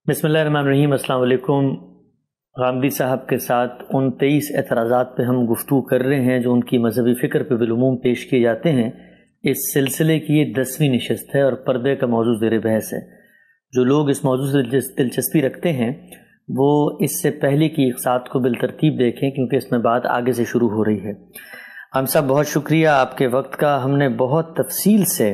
بسم اللہ الرحمن الرحیم۔ السلام علیکم۔ غامدی صاحب کے ساتھ ان 23 اعتراضات پہ ہم گفتگو کر رہے ہیں جو ان کی مذہبی فکر پہ بالعموم پیش کیے جاتے ہیں۔ اس سلسلے کی یہ 10ویں نشست ہے اور پردے کا موضوع زیر بحث ہے۔ جو لوگ اس موضوع سے دلچسپی رکھتے ہیں وہ اس سے پہلے کی اقساط کو بالترتیب دیکھیں کیونکہ اس میں بات آگے سے شروع ہو رہی ہے۔ ہم صاحب بہت شکریہ آپ کے وقت کا۔ ہم نے بہت تفصیل سے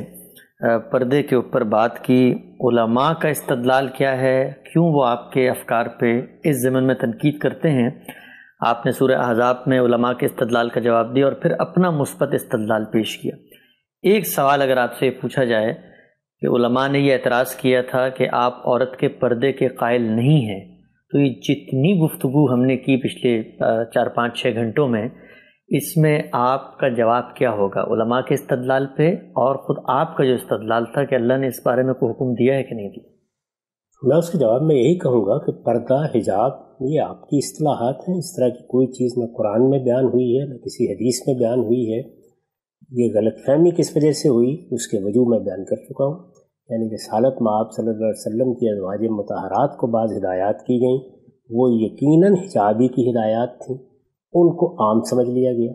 پردے کے اوپر بات کی، علماء کا استدلال کیا ہے، کیوں وہ آپ کے افکار پہ اس ضمن میں تنقید کرتے ہیں۔ آپ نے سورہ احزاب میں علماء کے استدلال کا جواب دیا اور پھر اپنا مثبت استدلال پیش کیا۔ ایک سوال اگر آپ سے یہ پوچھا جائے کہ علماء نے یہ اعتراض کیا تھا کہ آپ عورت کے پردے کے قائل نہیں ہیں، تو یہ جتنی گفتگو ہم نے کی پچھلے 4-5-6 گھنٹوں میں، اس میں آپ کا جواب کیا ہوگا علماء کے استدلال پہ، اور خود آپ کا جو استدلال تھا کہ اللہ نے اس بارے میں کوئی حکم دیا ہے کہ نہیں دیا؟ میں اس کے جواب میں یہی کہوں گا کہ پردہ، حجاب یہ آپ کی اصطلاحات ہیں۔ اس طرح کی کوئی چیز نہ قرآن میں بیان ہوئی ہے نہ کسی حدیث میں بیان ہوئی ہے۔ یہ غلط فہمی کس وجہ سے ہوئی اس کے وجوہ میں بیان کر چکا ہوں۔ یعنی رسالت میں آپ صلی اللہ علیہ وسلم کی ازواج مطہرات کو بعض ہدایات کی گئیں، وہ یقیناً حجابی کی ہدایات تھیں، ان کو عام سمجھ لیا گیا۔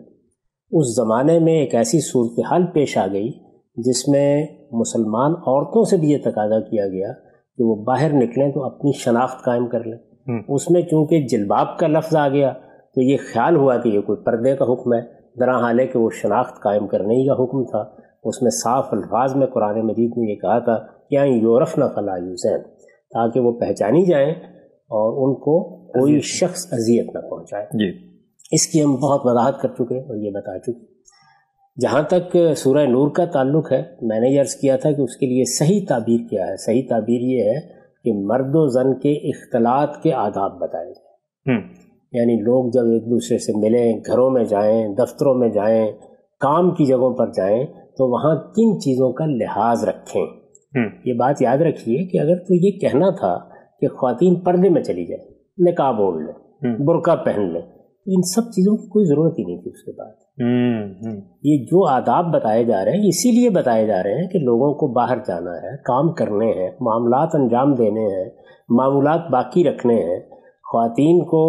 اس زمانے میں ایک ایسی صورتحال پیش آ گئی جس میں مسلمان عورتوں سے بھی یہ تقاضا کیا گیا کہ وہ باہر نکلیں تو اپنی شناخت قائم کر لیں۔ اس میں چونکہ جلباب کا لفظ آ گیا تو یہ خیال ہوا کہ یہ کوئی پردے کا حکم ہے، درحال ہے کہ وہ شناخت قائم کرنے ہی کا حکم تھا۔ اس میں صاف الفاظ میں قرآن مجید نے یہ کہا تھا کہ یورفن فلا یوزین، تاکہ وہ پہچانی جائیں اور ان کو کوئی شخص اذیت نہ پہنچائے۔ اس کی ہم بہت وضاحت کر چکے اور یہ بتا چکے۔ جہاں تک سورہ نور کا تعلق ہے، میں نے یہ عرض کیا تھا کہ اس کے لیے صحیح تعبیر کیا ہے۔ صحیح تعبیر یہ ہے کہ مرد و زن کے اختلاط کے آداب بتائے جائیں۔ یعنی لوگ جب ایک دوسرے سے ملیں، گھروں میں جائیں، دفتروں میں جائیں، کام کی جگہوں پر جائیں، تو وہاں کن چیزوں کا لحاظ رکھیں۔ یہ بات یاد رکھیے کہ اگر تو یہ کہنا تھا کہ خواتین پردے میں چلی جائیں، نقاب اوڑھ لیں، برقع پہن لیں، ان سب چیزوں کی کوئی ضرورت ہی نہیں تھی اس کے بعد۔ یہ جو آداب بتائے جا رہے ہیں اسی لیے بتائے جا رہے ہیں کہ لوگوں کو باہر جانا ہے، کام کرنے ہیں، معاملات انجام دینے ہیں، معمولات باقی رکھنے ہیں۔ خواتین کو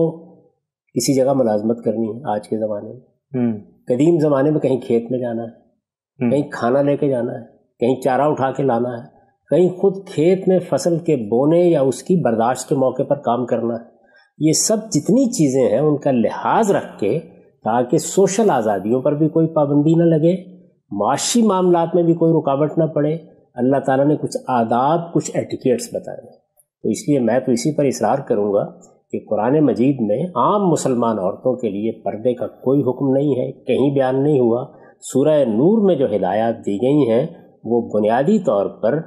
کسی جگہ ملازمت کرنی ہے آج کے زمانے میں۔ قدیم زمانے میں کہیں کھیت میں جانا ہے، کہیں کھانا لے کے جانا ہے، کہیں چارہ اٹھا کے لانا ہے، کہیں خود کھیت میں فصل کے بونے یا اس کی برداشت کے موقع پر کام کرنا ہے۔ یہ سب جتنی چیزیں ہیں ان کا لحاظ رکھ کے، تاکہ سوشل آزادیوں پر بھی کوئی پابندی نہ لگے، معاشی معاملات میں بھی کوئی رکاوٹ نہ پڑے، اللہ تعالیٰ نے کچھ آداب، کچھ ایٹیکیٹس بتائے ہیں۔ تو اس لیے میں تو اسی پر اصرار کروں گا کہ قرآن مجید میں عام مسلمان عورتوں کے لیے پردے کا کوئی حکم نہیں ہے، کہیں بیان نہیں ہوا۔ سورہ نور میں جو ہدایات دی گئی ہیں وہ بنیادی طور پر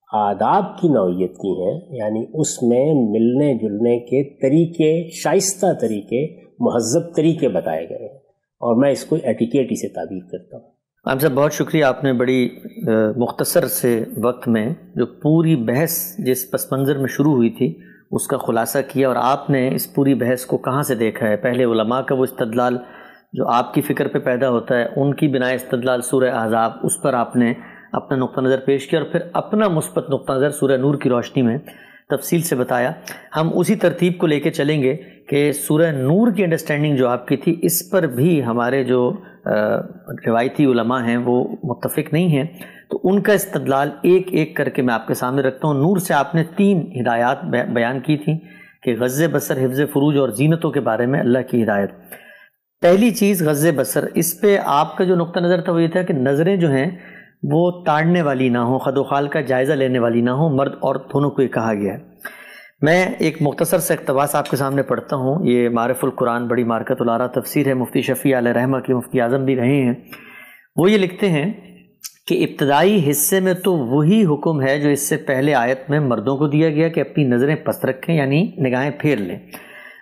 آداب کی نوعیت کی ہیں، یعنی اس میں ملنے جلنے کے طریقے، شائستہ طریقے، مہذب طریقے بتائے گئے ہیں، اور میں اس کو ایٹیکیٹ ہی سے تعبیر کرتا ہوں۔ آپ صاحب بہت شکریہ، آپ نے بڑی مختصر سے وقت میں جو پوری بحث جس پس منظر میں شروع ہوئی تھی اس کا خلاصہ کیا، اور آپ نے اس پوری بحث کو کہاں سے دیکھا ہے۔ پہلے علماء کا وہ استدلال جو آپ کی فکر پہ پیدا ہوتا ہے، ان کی بنائے استدلال سورہ احزاب، اس پر آپ نے اپنا نقطہ نظر پیش کیا، اور پھر اپنا مثبت نقطہ نظر سورہ نور کی روشنی میں تفصیل سے بتایا۔ ہم اسی ترتیب کو لے کے چلیں گے کہ سورہ نور کی انڈرسٹینڈنگ جو آپ کی تھی، اس پر بھی ہمارے جو روایتی علماء ہیں وہ متفق نہیں ہیں، تو ان کا استدلال ایک ایک کر کے میں آپ کے سامنے رکھتا ہوں۔ نور سے آپ نے 3 ہدایات بیان کی تھیں کہ غض بصر، حفظ فروج اور زینتوں کے بارے میں اللہ کی ہدایت۔ پہلی چیز غض بصر، اس پہ آپ کا جو نقطہ نظر تھا وہ یہ تھا کہ نظریں جو ہیں وہ تاڑنے والی نہ ہوں، خد و خال کا جائزہ لینے والی نہ ہوں، مرد اور دونوں کو یہ کہا گیا ہے۔ میں ایک مختصر سے اقتباس آپ کے سامنے پڑھتا ہوں، یہ معرف القرآن بڑی مارکت الآراء تفسیر ہے، مفتی شفیع علیہ رحمہ کی مفتی اعظم بھی رہے ہیں۔ وہ یہ لکھتے ہیں کہ ابتدائی حصے میں تو وہی حکم ہے جو اس سے پہلے آیت میں مردوں کو دیا گیا کہ اپنی نظریں پست رکھیں، یعنی نگاہیں پھیر لیں۔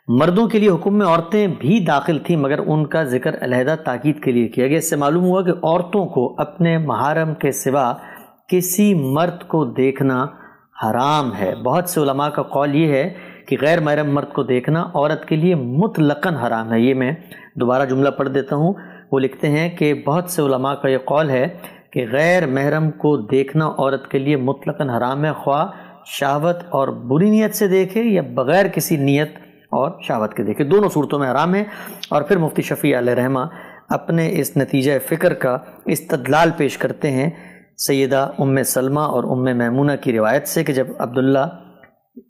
مردوں کے لیے حکم میں عورتیں بھی داخل تھیں، مگر ان کا ذکر علیحدہ تاکید کے لیے کیا گیا۔ اس سے معلوم ہوا کہ عورتوں کو اپنے محارم کے سوا کسی مرد کو دیکھنا حرام ہے۔ بہت سے علماء کا قول یہ ہے کہ غیر محرم مرد کو دیکھنا عورت کے لیے مطلقاً حرام ہے۔ یہ میں دوبارہ جملہ پڑھ دیتا ہوں۔ وہ لکھتے ہیں کہ بہت سے علماء کا یہ قول ہے کہ غیر محرم کو دیکھنا عورت کے لیے مطلقاً حرام ہے، خواہ شہوت اور بری نیت سے دیکھے یا بغیر کسی نیت اور شہوت کے دیکھے، دونوں صورتوں میں حرام ہے۔ اور پھر مفتی شفیع علیہ رحمہ اپنے اس نتیجہ فکر کا استدلال پیش کرتے ہیں سیدہ ام سلمہ اور ام میمونہ کی روایت سے کہ جب عبداللہ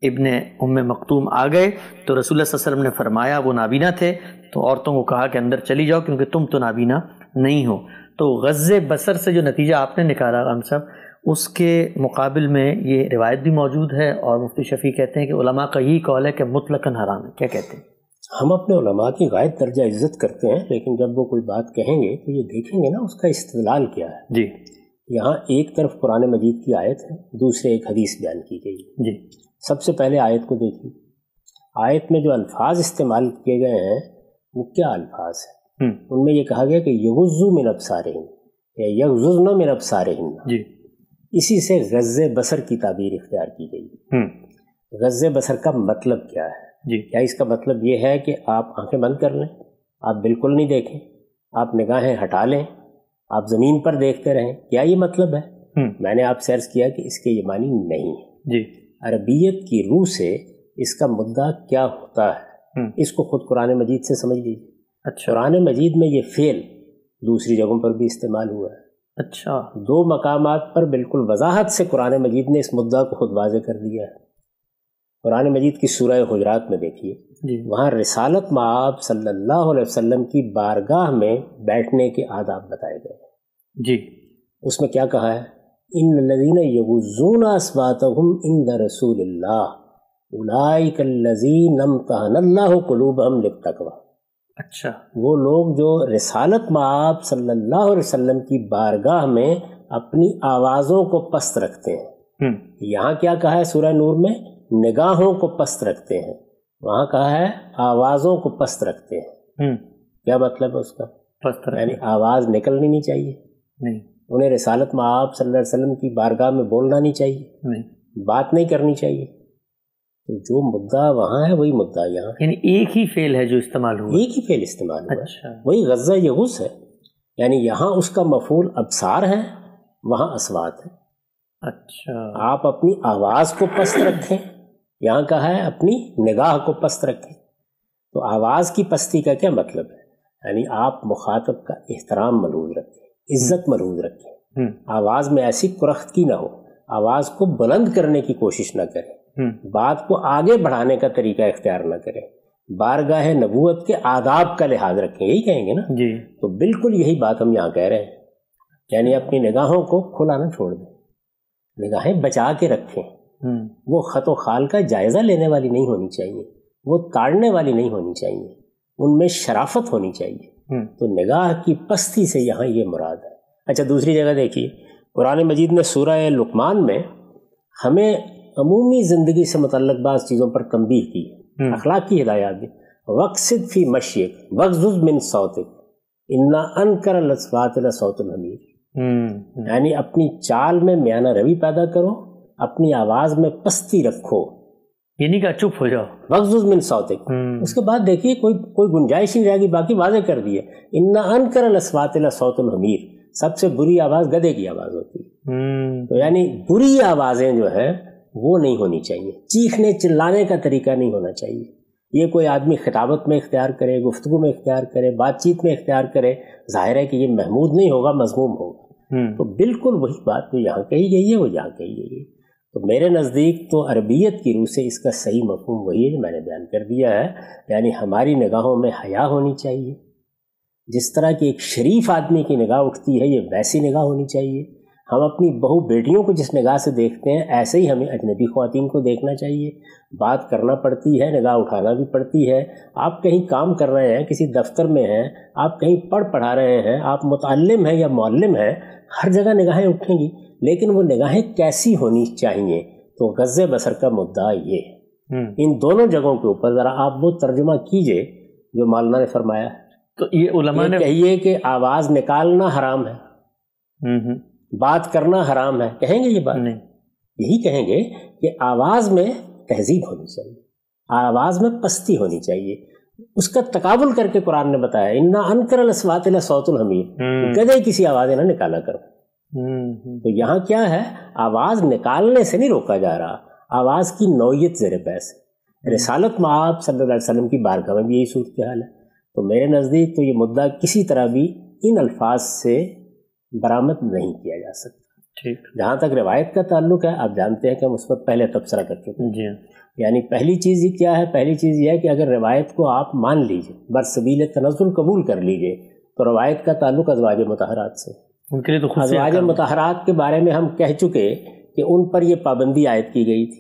ابن ام مکتوم آ گئے تو رسول اللہ صلی اللہ علیہ وسلم نے فرمایا، وہ نابینا تھے تو عورتوں کو کہا کہ اندر چلی جاؤ کیونکہ تم تو نابینا نہیں ہو۔ تو غض بصر سے جو نتیجہ آپ نے نکالا ہم سب، اس کے مقابل میں یہ روایت بھی موجود ہے، اور مفتی شفیع کہتے ہیں کہ علماء کا یہی قول ہے کہ مطلقاً حرام ہے۔ کیا کہتے ہیں؟ ہم اپنے علماء کی غائب درجہ عزت کرتے ہیں، لیکن جب وہ کوئی بات کہیں گے تو یہ دیکھیں گے نا اس کا استدلال کیا ہے۔ جی، یہاں ایک طرف قرآن مجید کی آیت ہے، دوسرے ایک حدیث بیان کی گئی ہے۔ جی، سب سے پہلے آیت کو دیکھیے، آیت میں جو الفاظ استعمال کیے گئے ہیں وہ کیا الفاظ ہیں؟ ان میں یہ کہا گیا کہ یغضوا من ابصارہن یا یغضضن من ابصارہن، جی، اسی سے غض بصر کی تعبیر اختیار کی گئی ہے۔ غض بصر کا مطلب کیا ہے؟ جی، کیا اس کا مطلب یہ ہے کہ آپ آنکھیں بند کر لیں، آپ بالکل نہیں دیکھیں، آپ نگاہیں ہٹا لیں، آپ زمین پر دیکھتے رہیں؟ کیا یہ مطلب ہے؟ میں نے آپ سے عرض کیا کہ اس کے یہ معنی نہیں ہے۔ جی، عربیت کی روح سے اس کا مدعا کیا ہوتا ہے اس کو خود قرآن مجید سے سمجھ لیجیے۔ اچھا، قرآن مجید میں یہ فعل دوسری جگہوں پر بھی استعمال ہوا ہے۔ اچھا، 2 مقامات پر بالکل وضاحت سے قرآن مجید نے اس مدعا کو خود واضح کر دیا ہے۔ قرآن مجید کی سورہ حجرات میں دیکھیے، جی، وہاں رسالت مآب صلی اللہ علیہ وسلم کی بارگاہ میں بیٹھنے کے آداب بتائے گئے ہیں۔ جی، اس میں کیا کہا ہے؟ ان الذین یغضون اصواتهم عند رسول اللہ اولئک الذین امتحن اللہ قلوبهم للتقوی۔ اچھا، وہ لوگ جو رسالت مآب صلی اللہ علیہ وسلم کی بارگاہ میں اپنی آوازوں کو پست رکھتے ہیں۔ یہاں کیا کہا ہے سورہ نور میں؟ نگاہوں کو پست رکھتے ہیں، وہاں کہا ہے آوازوں کو پست رکھتے ہیں۔ کیا مطلب ہے اس کا؟ پست یعنی آواز نکلنی نہیں چاہیے، نہیں، انہیں رسالت مآب صلی اللہ علیہ وسلم کی بارگاہ میں بولنا نہیں چاہیے، نہیں، بات نہیں کرنی چاہیے۔ تو جو مدعا وہاں ہے وہی مدعا یہاں، یعنی ایک ہی فعل ہے جو استعمال ہوا۔ ایک ہی فعل استعمال ہوا ہے، اچھا، وہی غض یغض ہے۔ یعنی یہاں اس کا مفعول ابصار ہے، وہاں اصوات ہے۔ اچھا، آپ اپنی آواز کو پست رکھیں، یہاں کہا ہے اپنی نگاہ کو پست رکھیں۔ تو آواز کی پستی کا کیا مطلب ہے؟ یعنی آپ مخاطب کا احترام ملحوظ رکھیں، عزت ملحوظ رکھیں، آواز میں ایسی کرخت کی نہ ہو، آواز کو بلند کرنے کی کوشش نہ کریں، بات کو آگے بڑھانے کا طریقہ اختیار نہ کریں، بارگاہ نبوت کے آداب کا لحاظ رکھیں، یہی کہیں گے نا؟ جی، تو بالکل یہی بات ہم یہاں کہہ رہے ہیں، یعنی اپنی نگاہوں کو کھلا نہ چھوڑ دیں، نگاہیں بچا کے رکھیں۔ وہ خط و خال کا جائزہ لینے والی نہیں ہونی چاہیے، وہ تاڑنے والی نہیں ہونی چاہیے، ان میں شرافت ہونی چاہیے۔ تو نگاہ کی پستی سے یہاں یہ مراد ہے۔ اچھا، دوسری جگہ دیکھیے، قرآن مجید نے سورہ لقمان میں ہمیں عمومی زندگی سے متعلق بعض چیزوں پر تنبیہ کی ہے، اخلاق کی ہدایات دی۔ وَاقْصِدْ فِي مَشْيِكَ وَاغْضُضْ مِنْ صَوْتِكَ إِنَّ أَنْكَرَ الْأَصْوَاتِ لَصَوْتُ الْحَمِيرِ، یعنی اپنی چال میں میانہ روی پیدا کرو، اپنی آواز میں پستی رکھو، یہ نہیں کہا چپ ہو جاؤ۔ وَاغْضُضْ مِنْ صَوْتِكَ، اس کے بعد دیکھیے کوئی گنجائش نہیں رہے گی، باقی واضح کر دیے إِنَّ أَنْكَرَ الْأَصْوَاتِ لَصَوْتُ الْحَمِيرِ، سب سے بری آواز گدھے کی آواز ہوتی ہے۔ تو یعنی بری آوازیں جو ہیں وہ نہیں ہونی چاہیے، چیخنے چلانے کا طریقہ نہیں ہونا چاہیے۔ یہ کوئی آدمی خطابت میں اختیار کرے، گفتگو میں اختیار کرے، بات چیت میں اختیار کرے، ظاہر ہے کہ یہ محمود نہیں ہوگا، مذموم ہوگا۔ تو بالکل وہی بات جو یہاں کہی گئی ہے وہ یہاں کہی گئی ہے۔ تو میرے نزدیک تو عربیت کی روح سے اس کا صحیح مفہوم وہی ہے جو میں نے بیان کر دیا ہے، یعنی ہماری نگاہوں میں حیا ہونی چاہیے، جس طرح کی ایک شریف آدمی کی نگاہ اٹھتی ہے یہ ویسی نگاہ ہونی چاہیے۔ ہم اپنی بہو بیٹیوں کو جس نگاہ سے دیکھتے ہیں ایسے ہی ہمیں اجنبی خواتین کو دیکھنا چاہیے۔ بات کرنا پڑتی ہے، نگاہ اٹھانا بھی پڑتی ہے۔ آپ کہیں کام کر رہے ہیں، کسی دفتر میں ہیں، آپ کہیں پڑھا رہے ہیں، آپ متعلم ہیں یا معلم ہیں، ہر جگہ نگاہیں اٹھیں گی، لیکن وہ نگاہیں کیسی ہونی چاہیے؟ تو غض بصر کا مدعا یہ ہے۔ ان دونوں جگہوں کے اوپر ذرا آپ وہ ترجمہ کیجئے جو مولانا نے فرمایا ہے۔ تو یہ علماء نے کہیے کہ آواز نکالنا حرام ہے، بات کرنا حرام ہے، کہیں گے یہ بات؟ نہیں، یہی کہیں گے کہ آواز میں تہذیب ہونی چاہیے، آواز میں پستی ہونی چاہیے۔ اس کا تقابل کر کے قرآن نے بتایا اِنَّ أَنْكَرَ الْأَصْوَاتِ لَصَوْتُ الْحَمِيرِ، گدھے کسی آوازیں نہ نکالا کرو۔ تو یہاں کیا ہے؟ آواز نکالنے سے نہیں روکا جا رہا، آواز کی نوعیت زیر بحث ہے. رسالت مآب صلی اللہ علیہ وسلم کی بارگاہ میں بھی یہی صورتحال ہے. تو میرے نزدیک تو یہ مدعا کسی طرح بھی ان الفاظ سے برآمد نہیں کیا جا سکتا. جہاں تک روایت کا تعلق ہے، آپ جانتے ہیں کہ ہم اس پر پہلے تبصرہ کر چکے ہیں. جی. یعنی پہلی چیز یہ کیا ہے؟ پہلی چیز یہ ہے کہ اگر روایت کو آپ مان لیجئے، برسبیل تنزل قبول کر لیجئے، تو روایت کا تعلق ازواج مطہرات سے. ان کے لیے تو ازواج مطہرات کے بارے میں ہم کہہ چکے کہ ان پر یہ پابندی عائد کی گئی تھی.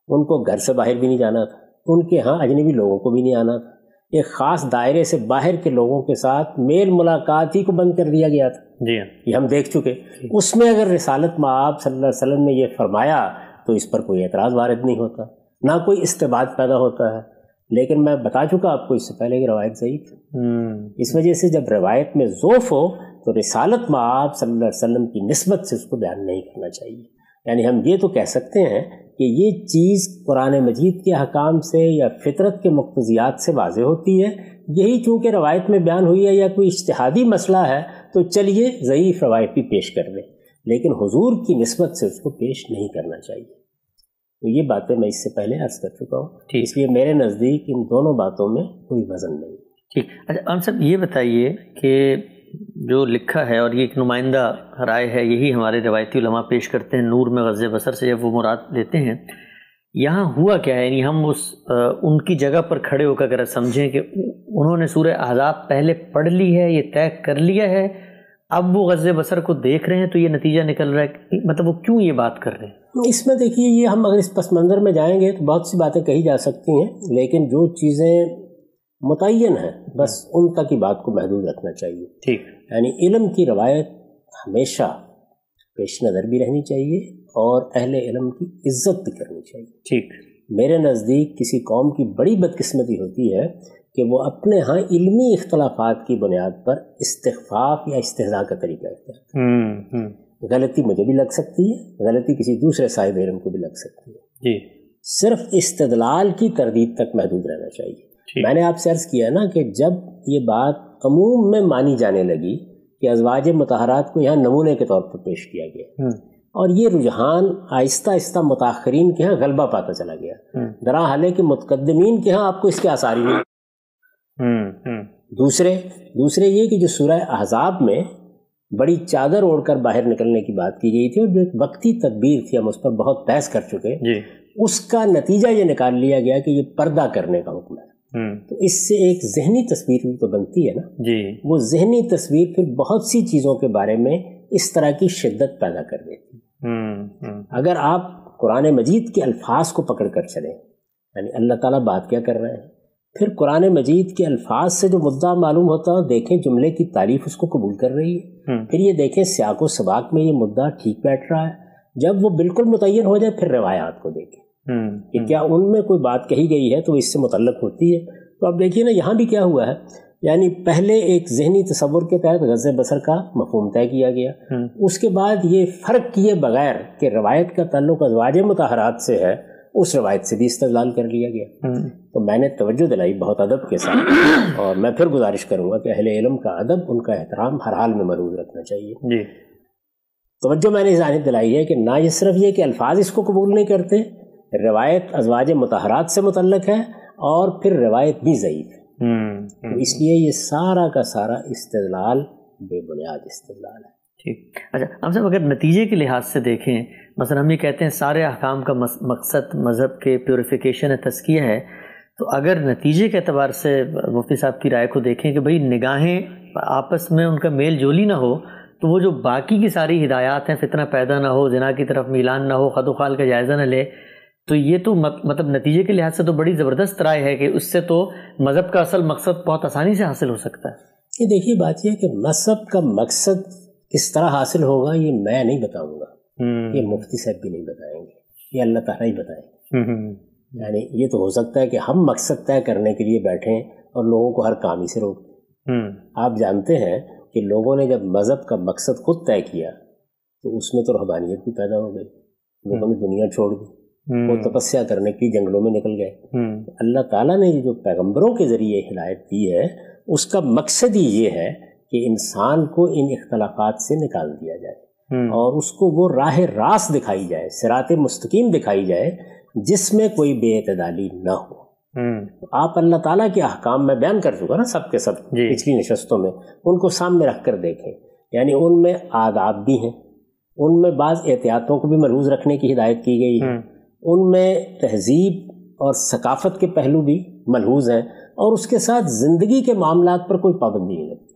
ان کو گھر سے باہر بھی نہیں جانا تھا، ان کے ہاں اجنبی لوگوں کو بھی نہیں آنا تھا. ایک خاص دائرے سے باہر کے لوگوں کے ساتھ میل ملاقات ہی کو بند کر دیا گیا تھا. جی یہ ہم دیکھ چکے. اس میں اگر رسالت مآب صلی اللہ علیہ وسلم نے یہ فرمایا تو اس پر کوئی اعتراض وارد نہیں ہوتا، نہ کوئی استبعاد پیدا ہوتا ہے. لیکن میں بتا چکا آپ کو اس سے پہلے کہ روایت ضعیف ہے. اس وجہ سے جب روایت میں ضعف ہو تو رسالت مآب صلی اللہ علیہ وسلم کی نسبت سے اس کو بیان نہیں کرنا چاہیے. یعنی ہم یہ تو کہہ سکتے ہیں کہ یہ چیز قرآن مجید کے احکام سے یا فطرت کے مقتضیات سے واضح ہوتی ہے. یہی چونکہ روایت میں بیان ہوئی ہے یا کوئی اجتہادی مسئلہ ہے تو چلیے ضعیف روایت بھی پیش کر دیں، لیکن حضور کی نسبت سے اس کو پیش نہیں کرنا چاہیے. تو یہ باتیں میں اس سے پہلے عرض کر چکا ہوں. اس لیے میرے نزدیک ان دونوں باتوں میں کوئی وزن نہیں. ٹھیک. اچھا ہم صاحب یہ بتائیے کہ جو لکھا ہے اور یہ ایک نمائندہ رائے ہے، یہی ہمارے روایتی علماء پیش کرتے ہیں نور میں غض بصر سے جب وہ مراد لیتے ہیں، یہاں ہوا کیا ہے؟ یعنی ہم ان کی جگہ پر کھڑے ہو کر اگر سمجھیں کہ انہوں نے سورہ احزاب پہلے پڑھ لی ہے، یہ طے کر لیا ہے، اب وہ غض بصر کو دیکھ رہے ہیں تو یہ نتیجہ نکل رہا ہے، مطلب وہ کیوں یہ بات کر رہے ہیں؟ اس میں دیکھیے، یہ ہم اگر اس پس منظر میں جائیں گے تو بہت سی باتیں کہی جا سکتی ہیں، لیکن جو چیزیں متعین ہیں بس ان تک ہی بات کو محدود رکھنا چاہیے. ٹھیک. یعنی علم کی روایت ہمیشہ پیش نظر بھی رہنی چاہیے اور اہل علم کی عزت بھی کرنی چاہیے. ٹھیک. میرے نزدیک کسی قوم کی بڑی بدقسمتی ہوتی ہے کہ وہ اپنے ہاں علمی اختلافات کی بنیاد پر استخفاف یا استہزاء کا طریقہ اختیار کرتے ہیں. غلطی مجھے بھی لگ سکتی ہے، غلطی کسی دوسرے صاحب علم کو بھی لگ سکتی ہے. جی. صرف استدلال کی تردید تک محدود رہنا چاہیے. میں نے آپ سے عرض کیا نا کہ جب یہ بات عموم میں مانی جانے لگی کہ ازواج مطہرات کو یہاں نمونے کے طور پر پیش کیا گیا اور یہ رجحان آہستہ آہستہ متاخرین کے ہاں غلبہ پاتا چلا گیا، درا حالے کہ متقدمین کے ہاں آپ کو اس کے آثار ہی نہیں. دوسرے یہ کہ جو سورہ احزاب میں بڑی چادر اوڑھ کر باہر نکلنے کی بات کی گئی تھی اور جو ایک وقتی تدبیر تھی، ہم اس پر بہت بحث کر چکے، اس کا نتیجہ یہ نکال لیا گیا کہ یہ پردہ کرنے کا حکم ہے. تو اس سے ایک ذہنی تصویر تو بنتی ہے نا. جی. وہ ذہنی تصویر پھر بہت سی چیزوں کے بارے میں اس طرح کی شدت پیدا کر دیتی ہے. اگر آپ قرآن مجید کے الفاظ کو پکڑ کر چلیں، یعنی اللہ تعالیٰ بات کیا کر رہے ہیں، پھر قرآن مجید کے الفاظ سے جو مدعا معلوم ہوتا ہے، دیکھیں جملے کی تعریف اس کو قبول کر رہی ہے، پھر یہ دیکھیں سیاق و سباق میں یہ مدعا ٹھیک بیٹھ رہا ہے. جب وہ بالکل متعین ہو جائے پھر روایات کو دیکھیں کہ کیا ان میں کوئی بات کہی گئی ہے تو اس سے متعلق ہوتی ہے. تو اب دیکھیے نا یہاں بھی کیا ہوا ہے، یعنی پہلے ایک ذہنی تصور کے تحت غض بصر کا مفہوم طے کیا گیا، اس کے بعد یہ فرق کیے بغیر کہ روایت کا تعلق ازواج مطہرات سے ہے، اس روایت سے بھی استدلال کر لیا گیا. تو میں نے توجہ دلائی بہت ادب کے ساتھ، اور میں پھر گزارش کروں گا کہ اہل علم کا ادب، ان کا احترام ہر حال میں ملحوظ رکھنا چاہیے. توجہ میں نے ظاہر دلائی ہے کہ نہ یہ صرف یہ کہ الفاظ اس کو قبول نہیں کرتے، روایت ازواج مطہرات سے متعلق ہے اور پھر روایت بھی ضعیف ہے. تو اس لیے یہ سارا کا سارا استدلال بے بنیاد استدلال ہے. ٹھیک. اچھا ہم صاحب اگر نتیجے کے لحاظ سے دیکھیں، مثلا ہم یہ کہتے ہیں سارے احکام کا مقصد مذہب کے پیوریفیکیشن ہے، تزکیہ ہے، تو اگر نتیجے کے اعتبار سے مفتی صاحب کی رائے کو دیکھیں کہ بھئی نگاہیں آپس میں ان کا میل جولی نہ ہو، تو وہ جو باقی کی ساری ہدایات ہیں، فتنہ پیدا نہ ہو، زنا کی طرف میلان نہ ہو، خد و خال کا جائزہ نہ لے، تو یہ تو مطلب نتیجے کے لحاظ سے تو بڑی زبردست رائے ہے کہ اس سے تو مذہب کا اصل مقصد بہت آسانی سے حاصل ہو سکتا ہے. یہ دیکھیے بات یہ ہے کہ مذہب کا مقصد کس طرح حاصل ہوگا یہ میں نہیں بتاؤں گا، یہ مفتی صاحب بھی نہیں بتائیں گے، یہ اللہ تعالیٰ ہی بتائیں گے. یعنی یہ تو ہو سکتا ہے کہ ہم مقصد طے کرنے کے لیے بیٹھیں اور لوگوں کو ہر کام ہی سے روک دیں. آپ جانتے ہیں کہ لوگوں نے جب مذہب کا مقصد خود طے کیا تو اس میں تو رہبانیت بھی پیدا ہو گئی، لوگوں نے دنیا چھوڑ دی، وہ تپسیا کرنے کے لیے جنگلوں میں نکل گئے. تو اللہ تعالیٰ نے جو پیغمبروں کے ذریعے ہدایت دی ہے اس کا مقصد ہی یہ ہے کہ انسان کو ان اختلافات سے نکال دیا جائے اور اس کو وہ راہ راست دکھائی جائے، صراط مستقیم دکھائی جائے جس میں کوئی بے اعتدالی نہ ہو. آپ اللہ تعالیٰ کے احکام میں بیان کر چکا نا سب کے سب پچھلی نشستوں میں، ان کو سامنے رکھ کر دیکھیں. یعنی ان میں آداب بھی ہیں، ان میں بعض احتیاطوں کو بھی ملحوظ رکھنے کی ہدایت کی گئی ہے، ان میں تہذیب اور ثقافت کے پہلو بھی ملحوظ ہیں، اور اس کے ساتھ زندگی کے معاملات پر کوئی پابندی نہیں لگتی.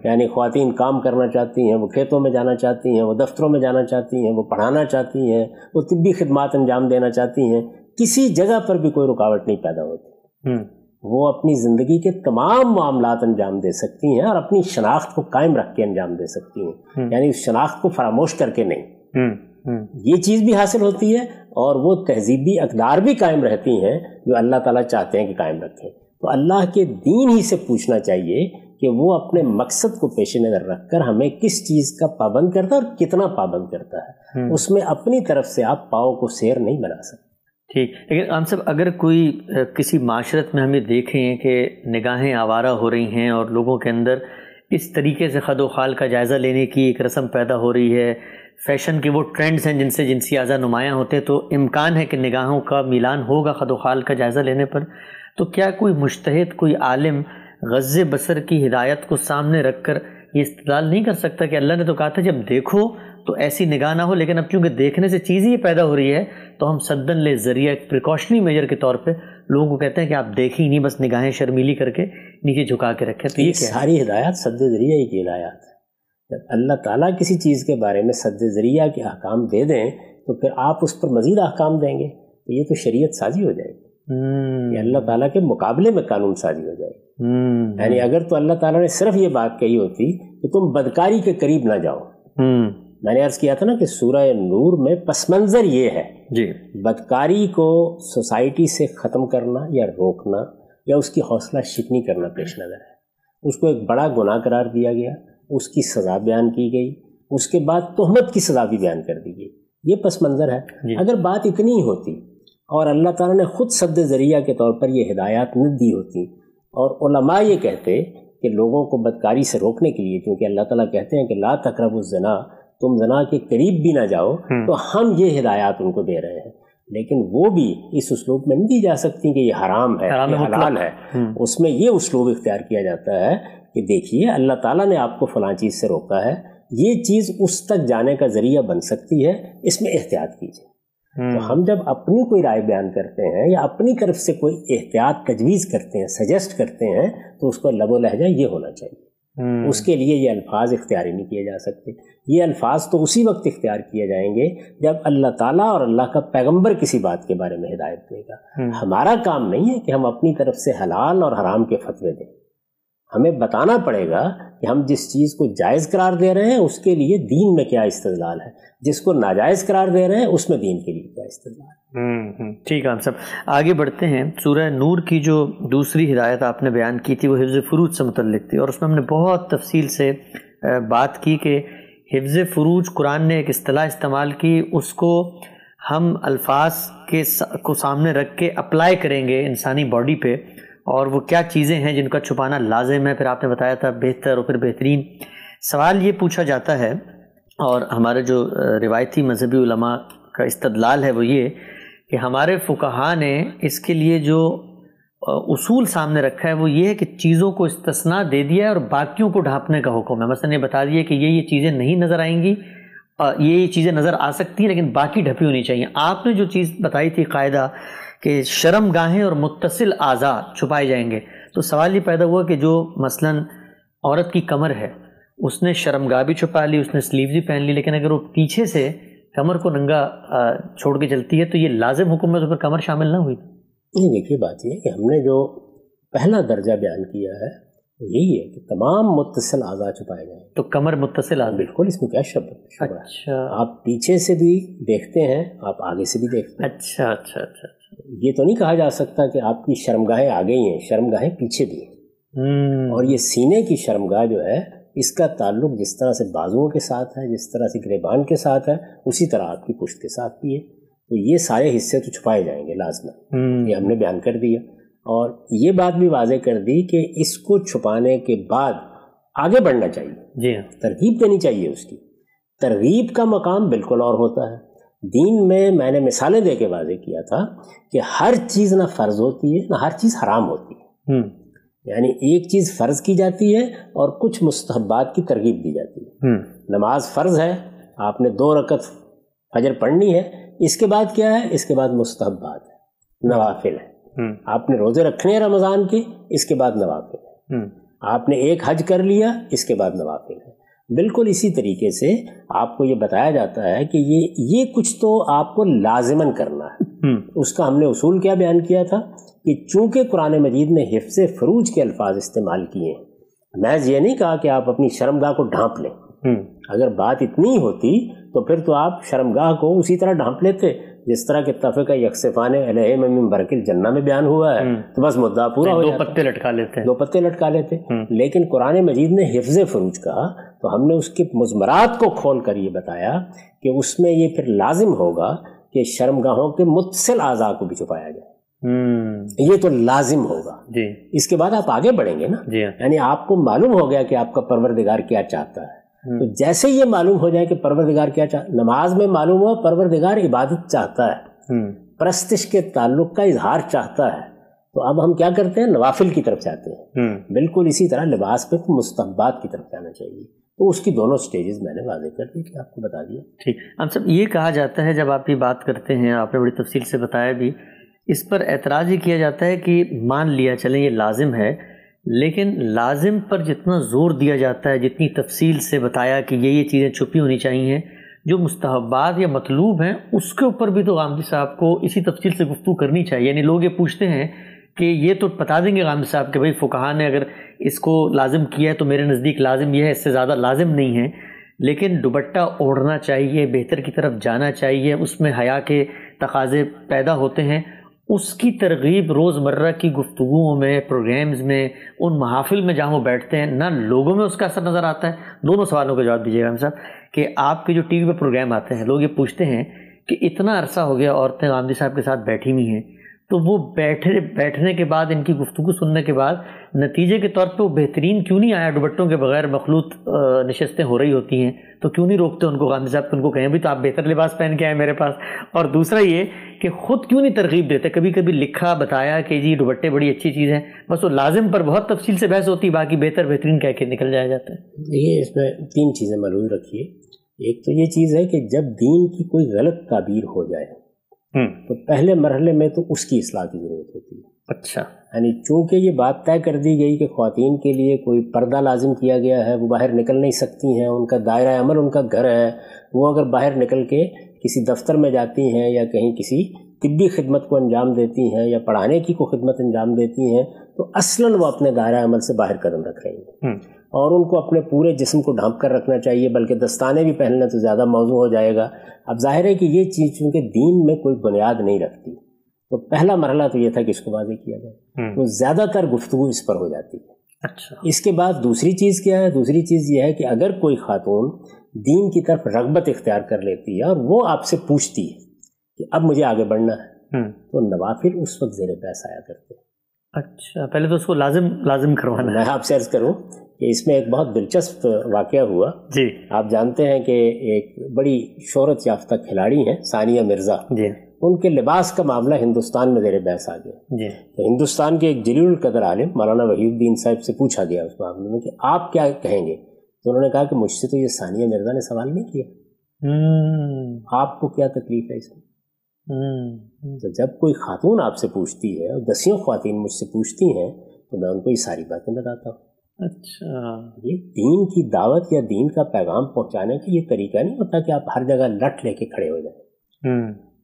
یعنی خواتین کام کرنا چاہتی ہیں، وہ کھیتوں میں جانا چاہتی ہیں، وہ دفتروں میں جانا چاہتی ہیں، وہ پڑھانا چاہتی ہیں، وہ طبی خدمات انجام دینا چاہتی ہیں، کسی جگہ پر بھی کوئی رکاوٹ نہیں پیدا ہوتی. وہ اپنی زندگی کے تمام معاملات انجام دے سکتی ہیں اور اپنی شناخت کو قائم رکھ کے انجام دے سکتی ہیں. یعنی اس شناخت کو فراموش کر کے نہیں. یہ چیز بھی حاصل ہوتی ہے اور وہ تہذیبی اقدار بھی قائم رہتی ہیں جو اللہ تعالیٰ چاہتے ہیں کہ قائم رکھیں. تو اللہ کے دین ہی سے پوچھنا چاہیے کہ وہ اپنے مقصد کو پیش نظر رکھ کر ہمیں کس چیز کا پابند کرتا ہے اور کتنا پابند کرتا ہے. اس میں اپنی طرف سے آپ پاؤں کو سیر نہیں بنا سکتے. ٹھیک. لیکن عام صاحب اگر کوئی کسی معاشرت میں ہمیں دیکھیں کہ نگاہیں آوارہ ہو رہی ہیں اور لوگوں کے اندر اس طریقے سے خد و خال کا جائزہ لینے کی ایک رسم پیدا ہو رہی ہے، فیشن کے وہ ٹرینڈز ہیں جن سے جنسی اعضاء نمایاں ہوتے ہیں، تو امکان ہے کہ نگاہوں کا میلان ہوگا خد و خال کا جائزہ لینے پر. تو کیا کوئی مجتہد، کوئی عالم غض بصر کی ہدایت کو سامنے رکھ کر یہ استدلال نہیں کر سکتا کہ اللہ نے تو کہا تھا جب دیکھو تو ایسی نگاہ نہ ہو، لیکن اب چونکہ دیکھنے سے چیز ہی پیدا ہو رہی ہے تو ہم سدن لے ذریعہ ایک پریکاشنی میجر کے طور پہ لوگوں کو کہتے ہیں کہ آپ دیکھیں ہی نہیں، بس نگاہیں شرمیلی کر کے نیچے جھکا کے رکھیں. تو یہ ساری ہدایات سد ذریعہ ہی کی ہدایات ہے. جب اللہ تعالیٰ کسی چیز کے بارے میں سد ذریعہ کے احکام دے دیں تو پھر آپ اس پر مزید احکام دیں گے تو یہ تو شریعت سازی ہو جائے گی. یہ اللہ تعالیٰ کے مقابلے میں قانون سازی ہو جائے گی. یعنی اگر تو اللہ تعالیٰ نے صرف یہ بات کہی ہوتی کہ تم بدکاری کے قریب نہ جاؤ. میں نے عرض کیا تھا نا کہ سورہ نور میں پس منظر یہ ہے جی، بدکاری کو سوسائٹی سے ختم کرنا یا روکنا یا اس کی حوصلہ شکنی کرنا پیش نظر ہے. اس کو ایک بڑا گناہ قرار دیا گیا، اس کی سزا بیان کی گئی، اس کے بعد تہمت کی سزا بھی بیان کر دی گئی. یہ پس منظر ہے جی. اگر بات اتنی ہوتی اور اللہ تعالیٰ نے خود سد ذریعہ کے طور پر یہ ہدایات نہ دی ہوتی اور علماء یہ کہتے کہ لوگوں کو بدکاری سے روکنے کے لیے، کیونکہ اللہ تعالیٰ کہتے ہیں کہ لا تقربوا الزنا، تم زنا کے قریب بھی نہ جاؤ، تو ہم یہ ہدایات ان کو دے رہے ہیں. لیکن وہ بھی اس اسلوب میں نہیں دی جا سکتی کہ یہ حرام ہے، یہ حلال ہے. اس میں یہ اسلوب اختیار کیا جاتا ہے کہ دیکھیے اللہ تعالیٰ نے آپ کو فلاں چیز سے روکا ہے، یہ چیز اس تک جانے کا ذریعہ بن سکتی ہے، اس میں احتیاط کیجیے. تو ہم جب اپنی کوئی رائے بیان کرتے ہیں یا اپنی طرف سے کوئی احتیاط تجویز کرتے ہیں، سجیسٹ کرتے ہیں، تو اس کو لب و لہجہ یہ ہونا چاہیے. اس کے لیے یہ الفاظ اختیار ہی نہیں کیے جا سکتے. یہ الفاظ تو اسی وقت اختیار کیے جائیں گے جب اللہ تعالیٰ اور اللہ کا پیغمبر کسی بات کے بارے میں ہدایت دے گا. ہمارا کام نہیں ہے کہ ہم اپنی طرف سے حلال اور حرام کے فتوے دیں. ہمیں بتانا پڑے گا کہ ہم جس چیز کو جائز قرار دے رہے ہیں اس کے لیے دین میں کیا استدلال ہے، جس کو ناجائز قرار دے رہے ہیں اس میں دین کے لیے کیا استدلال ہے. ٹھیک ہے. ہم سب آگے بڑھتے ہیں. سورہ نور کی جو دوسری ہدایت آپ نے بیان کی تھی وہ حفظ فروج سے متعلق تھی، اور اس میں ہم نے بہت تفصیل سے بات کی کہ حفظ فروج قرآن نے ایک اصطلاح استعمال کی، اس کو ہم الفاظ کو سامنے رکھ کے اپلائی کریں گے انسانی باڈی پہ، اور وہ کیا چیزیں ہیں جن کا چھپانا لازم ہے. پھر آپ نے بتایا تھا بہتر اور پھر بہترین. سوال یہ پوچھا جاتا ہے، اور ہمارے جو روایتی مذہبی علماء کا استدلال ہے وہ یہ کہ ہمارے فقہاء نے اس کے لیے جو اصول سامنے رکھا ہے وہ یہ ہے کہ چیزوں کو استثناء دے دیا ہے اور باقیوں کو ڈھانپنے کا حکم ہے. مثلا یہ بتا دیا کہ یہ چیزیں نہیں نظر آئیں گی، یہ چیزیں نظر آ سکتی ہیں لیکن باقی ڈھپی ہونی چاہیے. آپ نے جو چیز بتائی تھی قاعدہ کہ شرم گاہیں اور متصل اعضاء چھپائے جائیں گے، تو سوال یہ پیدا ہوا کہ جو مثلا عورت کی کمر ہے اس نے شرم گاہ بھی چھپا لی، اس نے سلیوز بھی پہن لی، لیکن اگر وہ پیچھے سے کمر کو ننگا چھوڑ کے چلتی ہے تو یہ لازم حکم ہے، تو پھر کمر شامل نہ ہوئی. نہیں، دیکھیے بات یہ ہے کہ ہم نے جو پہلا درجہ بیان کیا ہے یہی ہے کہ تمام متصل اعضاء چھپائے جائیں. تو کمر متصل اعضاء، بالکل، اس میں کیا شبہ ہے. اچھا، آپ پیچھے سے بھی دیکھتے ہیں، آپ آگے سے بھی دیکھتے ہیں. اچھا اچھا اچھا. یہ تو نہیں کہا جا سکتا کہ آپ کی شرمگاہیں آگے ہی ہیں، شرمگاہیں پیچھے بھی ہیں. اور یہ سینے کی شرمگاہ جو ہے اس کا تعلق جس طرح سے بازوؤں کے ساتھ ہے، جس طرح سے گریبان کے ساتھ ہے، اسی طرح آپ کی پشت کے ساتھ بھی ہے. تو یہ سارے حصے تو چھپائے جائیں گے لازماً، یہ ہم نے بیان کر دیا. اور یہ بات بھی واضح کر دی کہ اس کو چھپانے کے بعد آگے بڑھنا چاہیے. جی، ترغیب دینی چاہیے. اس کی ترغیب کا مقام بالکل اور ہوتا ہے. دین میں نے مثالیں دے کے واضح کیا تھا کہ ہر چیز نہ فرض ہوتی ہے نہ ہر چیز حرام ہوتی ہے. یعنی ایک چیز فرض کی جاتی ہے اور کچھ مستحبات کی ترغیب دی جاتی ہے. نماز فرض ہے، آپ نے 2 رکعت فجر پڑھنی ہے، اس کے بعد کیا ہے؟ اس کے بعد مستحبات ہے، نوافل ہے. آپ نے روزے رکھنے ہیں رمضان کے، اس کے بعد نوافل ہے. آپ نے ایک حج کر لیا، اس کے بعد نوافل ہے. بالکل اسی طریقے سے آپ کو یہ بتایا جاتا ہے کہ یہ کچھ تو آپ کو لازماً کرنا ہے. اس کا ہم نے اصول کیا بیان کیا تھا کہ چونکہ قرآن مجید نے حفظ فروج کے الفاظ استعمال کیے ہیں، محض یہ نہیں کہا کہ آپ اپنی شرمگاہ کو ڈھانپ لیں. اگر بات اتنی ہوتی تو پھر تو آپ شرمگاہ کو اسی طرح ڈھانپ لیتے جس طرح کہ اتفق یکسفان علیہ من برق الجنہ میں بیان ہوا ہے، تو بس مدعا پورا ہو جاتا. 2 پتے لٹکا لیتے. لیکن قرآن مجید نے حفظ فروج کہا تو ہم نے اس کے مضمرات کو کھول کر یہ بتایا کہ اس میں یہ پھر لازم ہوگا کہ شرمگاہوں کے متصل اعضاء کو بھی چھپایا جائے. یہ تو لازم ہوگا. اس کے بعد آپ آگے بڑھیں گے نا. یعنی آپ کو معلوم ہو گیا کہ آپ کا پروردگار کیا چاہتا ہے. تو جیسے یہ معلوم ہو جائے کہ پروردگار کیا چاہتا، نماز میں معلوم ہوا پروردگار عبادت چاہتا ہے، پرستش کے تعلق کا اظہار چاہتا ہے، تو اب ہم کیا کرتے ہیں؟ نوافل کی طرف جاتے ہیں. بالکل اسی طرح لباس پہ مستحبات کی طرف جانا چاہیے. تو اس کی دونوں سٹیجز میں نے واضح کر دی کہ آپ کو بتا دیا. ٹھیک. ہم سب یہ کہا جاتا ہے جب آپ یہ بات کرتے ہیں، آپ نے بڑی تفصیل سے بتایا بھی، اس پر اعتراض یہ کیا جاتا ہے کہ مان لیا چلیں یہ لازم ہے، لیکن لازم پر جتنا زور دیا جاتا ہے، جتنی تفصیل سے بتایا کہ یہ چیزیں چھپی ہونی چاہیے، جو مستحبات یا مطلوب ہیں اس کے اوپر بھی تو غامدی صاحب کو اسی تفصیل سے گفتگو کرنی چاہیے. یعنی لوگ یہ پوچھتے ہیں کہ یہ تو بتا دیں گے غامدی صاحب کہ بھائی فقہا نے اگر اس کو لازم کیا ہے تو میرے نزدیک لازم یہ ہے، اس سے زیادہ لازم نہیں ہے. لیکن دوپٹہ اوڑھنا چاہیے، بہتر کی طرف جانا چاہیے، اس میں حیا کے تقاضے پیدا ہوتے ہیں. اس کی ترغیب روزمرہ کی گفتگوؤں میں، پروگرامز میں، ان محافل میں جہاں وہ بیٹھتے ہیں، نہ لوگوں میں اس کا اثر نظر آتا ہے. دونوں سوالوں کا جواب دیجیے گا ہم صاحب کہ آپ کے جو ٹی وی پہ پروگرام آتے ہیں، لوگ یہ پوچھتے ہیں کہ اتنا عرصہ ہو گیا عورتیں غامدی صاحب کے ساتھ بیٹھی ہوئی ہیں، تو وہ بیٹھنے کے بعد، ان کی گفتگو سننے کے بعد نتیجے کے طور پہ وہ بہترین کیوں نہیں آیا؟ دوپٹوں کے بغیر مخلوط نشستیں ہو رہی ہوتی ہیں، تو کیوں نہیں روکتے ان کو غامدی صاحب کہ ان کو کہیں بھی تو آپ بہتر لباس پہن کے آئے میرے پاس؟ اور دوسرا یہ کہ خود کیوں نہیں ترغیب دیتے؟ کبھی کبھی لکھا بتایا کہ جی دوپٹے بڑی اچھی چیز ہیں، بس وہ لازم پر بہت تفصیل سے بحث ہوتی ہے، باقی بہترین کہہ کے نکل جایا جاتا ہے. دیکھیے اس میں 3 چیزیں ملحوظ رکھیے. ایک تو یہ چیز ہے کہ جب دین کی کوئی غلط تعبیر ہو جائے تو پہلے مرحلے میں تو اس کی اصلاح کی ضرورت ہوتی ہے. اچھا. یعنی چونکہ یہ بات طے کر دی گئی کہ خواتین کے لیے کوئی پردہ لازم کیا گیا ہے، وہ باہر نکل نہیں سکتی ہیں، ان کا دائرہ عمل ان کا گھر ہے، وہ اگر باہر نکل کے کسی دفتر میں جاتی ہیں یا کہیں کسی طبی خدمت کو انجام دیتی ہیں یا پڑھانے کی کو خدمت انجام دیتی ہیں، تو اصلاً وہ اپنے دائرہ عمل سے باہر قدم رکھ رہی ہیں. اور ان کو اپنے پورے جسم کو ڈھانپ کر رکھنا چاہیے، بلکہ دستانے بھی پہننا تو زیادہ موضوع ہو جائے گا. اب ظاہر ہے کہ یہ چیز چونکہ دین میں کوئی بنیاد نہیں رکھتی، تو پہلا مرحلہ تو یہ تھا کہ اس کو واضح کیا جائے، تو زیادہ تر گفتگو اس پر ہو جاتی ہے. اچھا. اس کے بعد دوسری چیز کیا ہے؟ دوسری چیز یہ ہے کہ اگر کوئی خاتون دین کی طرف رغبت اختیار کر لیتی ہے اور وہ آپ سے پوچھتی ہے کہ اب مجھے آگے بڑھنا ہے، تو نوافل اس وقت زیر بحث آیا کرتے ہیں. اچھا، پہلے تو اس کو لازم کروانا ہے. میں آپ سے عرض کروں کہ اس میں ایک بہت دلچسپ واقعہ ہوا. جی. آپ جانتے ہیں کہ ایک بڑی شہرت یافتہ کھلاڑی ہیں ثانیہ مرزا. جی. ان کے لباس کا معاملہ ہندوستان میں زیر بحث آ گیا. جی. تو ہندوستان کے ایک جلیل القدر عالم مولانا وحید الدین صاحب سے پوچھا گیا اس معاملے میں کہ آپ کیا کہیں گے؟ تو انہوں نے کہا کہ مجھ سے تو یہ ثانیہ مرزا نے سوال نہیں کیا، آپ کو کیا تکلیف ہے اس میں؟ تو جب کوئی خاتون آپ سے پوچھتی ہے اور 10 خواتین مجھ سے پوچھتی ہیں تو میں ان کو یہ ساری باتیں بتاتا ہوں. اچھا. یہ دین کی دعوت یا دین کا پیغام پہنچانے کا یہ طریقہ نہیں ہوتا کہ آپ ہر جگہ لٹ لے کے کھڑے ہو جائیں.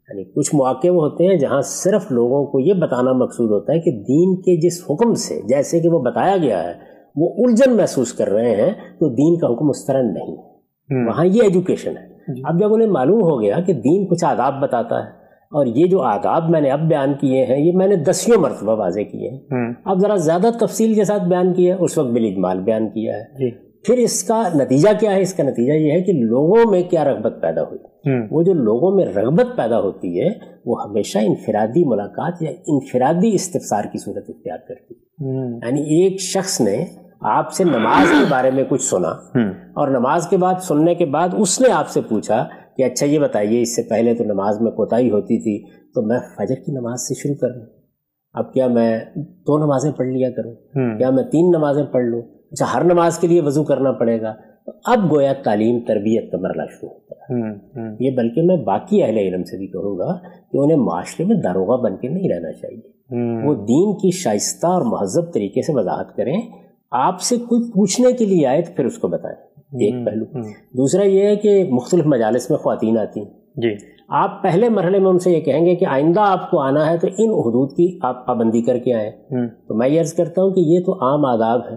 یعنی کچھ مواقع وہ ہوتے ہیں جہاں صرف لوگوں کو یہ بتانا مقصود ہوتا ہے کہ دین کے جس حکم سے جیسے کہ وہ بتایا گیا ہے وہ الجھن محسوس کر رہے ہیں، تو دین کا حکم اس طرح نہیں ہے، وہاں یہ ایجوکیشن ہے. اب جب انہیں معلوم ہو گیا کہ دین کچھ آداب بتاتا ہے، اور یہ جو آداب میں نے اب بیان کیے ہیں یہ میں نے 10 مرتبہ واضح کیے ہیں، اب ذرا زیادہ تفصیل کے ساتھ بیان کیا ہے، اس وقت بالاجمال بیان کیا ہے. پھر اس کا نتیجہ کیا ہے؟ اس کا نتیجہ یہ ہے کہ لوگوں میں کیا رغبت پیدا ہوئی. وہ جو لوگوں میں رغبت پیدا ہوتی ہے وہ ہمیشہ انفرادی ملاقات یا انفرادی استفسار کی صورت اختیار کرتی ہے. یعنی ایک شخص نے آپ سے نماز کے بارے میں کچھ سنا اور نماز کے بعد سننے کے بعد اس نے آپ سے پوچھا کہ کہ اچھا یہ بتائیے اس سے پہلے تو نماز میں کوتاہی ہوتی تھی تو میں فجر کی نماز سے شروع کر لوں، اب کیا میں 2 نمازیں پڑھ لیا کروں، کیا میں 3 نمازیں پڑھ لوں، اچھا ہر نماز کے لیے وضو کرنا پڑے گا. تو اب گویا تعلیم تربیت کا مرحلہ شروع ہوتا ہے. یہ بلکہ میں باقی اہل علم سے بھی کہوں گا کہ انہیں معاشرے میں داروغہ بن کے نہیں رہنا چاہیے. وہ دین کی شائستہ اور مہذب طریقے سے وضاحت کریں. آپ سے کوئی پوچھنے کے لیے آئے تو پھر اس کو بتائیں، ایک پہلو. دوسرا یہ ہے کہ مختلف مجالس میں خواتین آتی ہیں جی، آپ پہلے مرحلے میں ان سے یہ کہیں گے کہ آئندہ آپ کو آنا ہے تو ان حدود کی آپ پابندی کر کے آئیں. تو میں یہ عرض کرتا ہوں کہ یہ تو عام آداب ہے.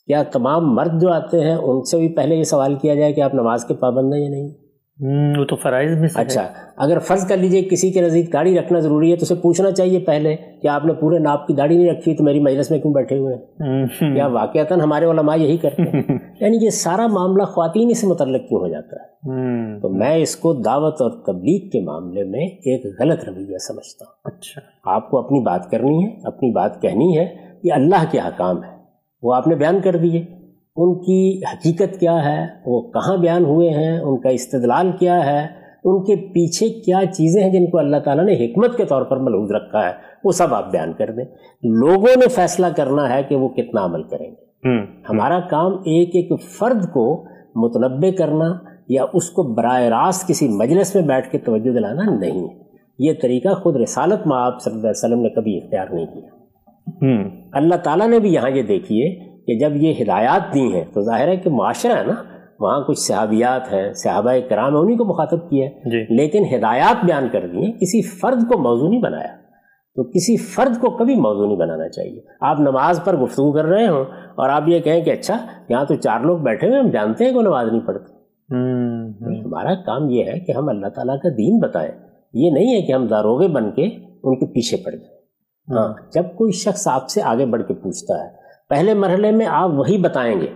کیا تمام مرد جو آتے ہیں ان سے بھی پہلے یہ سوال کیا جائے کہ آپ نماز کے پابند ہیں یا نہیں؟ وہ تو فرائض میں سے اچھا اگر فرض کر لیجئے کسی کے نزدیک داڑھی رکھنا ضروری ہے تو اسے پوچھنا چاہیے پہلے کہ آپ نے پورے ناپ کی داڑھی نہیں رکھی تو میری مجلس میں کیوں بیٹھے ہوئے ہیں؟ کیا واقعتاً ہمارے علماء یہی کرتے ہیں؟ یعنی یہ سارا معاملہ خواتین ہی سے متعلق کیوں ہو جاتا ہے؟ تو میں اس کو دعوت اور تبلیغ کے معاملے میں ایک غلط رویہ سمجھتا ہوں. اچھا آپ کو اپنی بات کرنی ہے، اپنی بات کہنی ہے. یہ اللہ کے احکام ہے، وہ آپ نے بیان کر دیے. ان کی حقیقت کیا ہے، وہ کہاں بیان ہوئے ہیں، ان کا استدلال کیا ہے، ان کے پیچھے کیا چیزیں ہیں جن کو اللہ تعالیٰ نے حکمت کے طور پر ملحوظ رکھا ہے، وہ سب آپ بیان کر دیں. لوگوں نے فیصلہ کرنا ہے کہ وہ کتنا عمل کریں گے. ہمارا کام ایک ایک فرد کو متنبع کرنا یا اس کو براہ راست کسی مجلس میں بیٹھ کے توجہ دلانا نہیں ہے. یہ طریقہ خود رسالت مآب صلی اللہ علیہ وسلم نے کبھی اختیار نہیں کیا. اللہ تعالیٰ نے بھی یہاں یہ دیکھیے کہ جب یہ ہدایات دی ہیں تو ظاہر ہے کہ معاشرہ ہے نا، وہاں کچھ صحابیات ہیں، صحابہ کرام ہیں، انہیں کو مخاطب کیا ہے، لیکن ہدایات بیان کر دی ہیں، کسی فرد کو موضوع نہیں بنایا. تو کسی فرد کو کبھی موضوع نہیں بنانا چاہیے. آپ نماز پر گفتگو کر رہے ہوں اور آپ یہ کہیں کہ اچھا یہاں تو 4 لوگ بیٹھے ہوئے، ہم جانتے ہیں کہ وہ نماز نہیں پڑھتے. ہمارا کام یہ ہے کہ ہم اللہ تعالیٰ کا دین بتائیں. یہ نہیں ہے کہ ہم داروغے بن کے ان کے پیچھے پڑ جائیں. ہاں جب کوئی شخص آپ سے آگے بڑھ کے پوچھتا ہے، پہلے مرحلے میں آپ وہی بتائیں گے.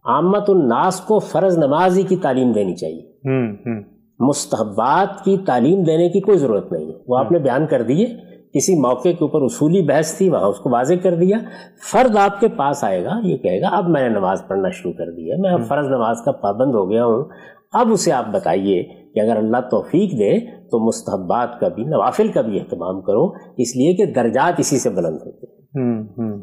عامت الناس کو فرض نمازی کی تعلیم دینی چاہیے، مستحبات کی تعلیم دینے کی کوئی ضرورت نہیں ہے. وہ آپ نے بیان کر دیے. کسی موقع کے اوپر اصولی بحث تھی، وہاں اس کو واضح کر دیا. فرد آپ کے پاس آئے گا، یہ کہے گا اب میں نے نماز پڑھنا شروع کر دی ہے، میں اب فرض نماز کا پابند ہو گیا ہوں. اب اسے آپ بتائیے کہ اگر اللہ توفیق دے تو مستحبات کا بھی، نوافل کا بھی اہتمام کرو، اس لیے کہ درجات اسی سے بلند ہوتے ہیں.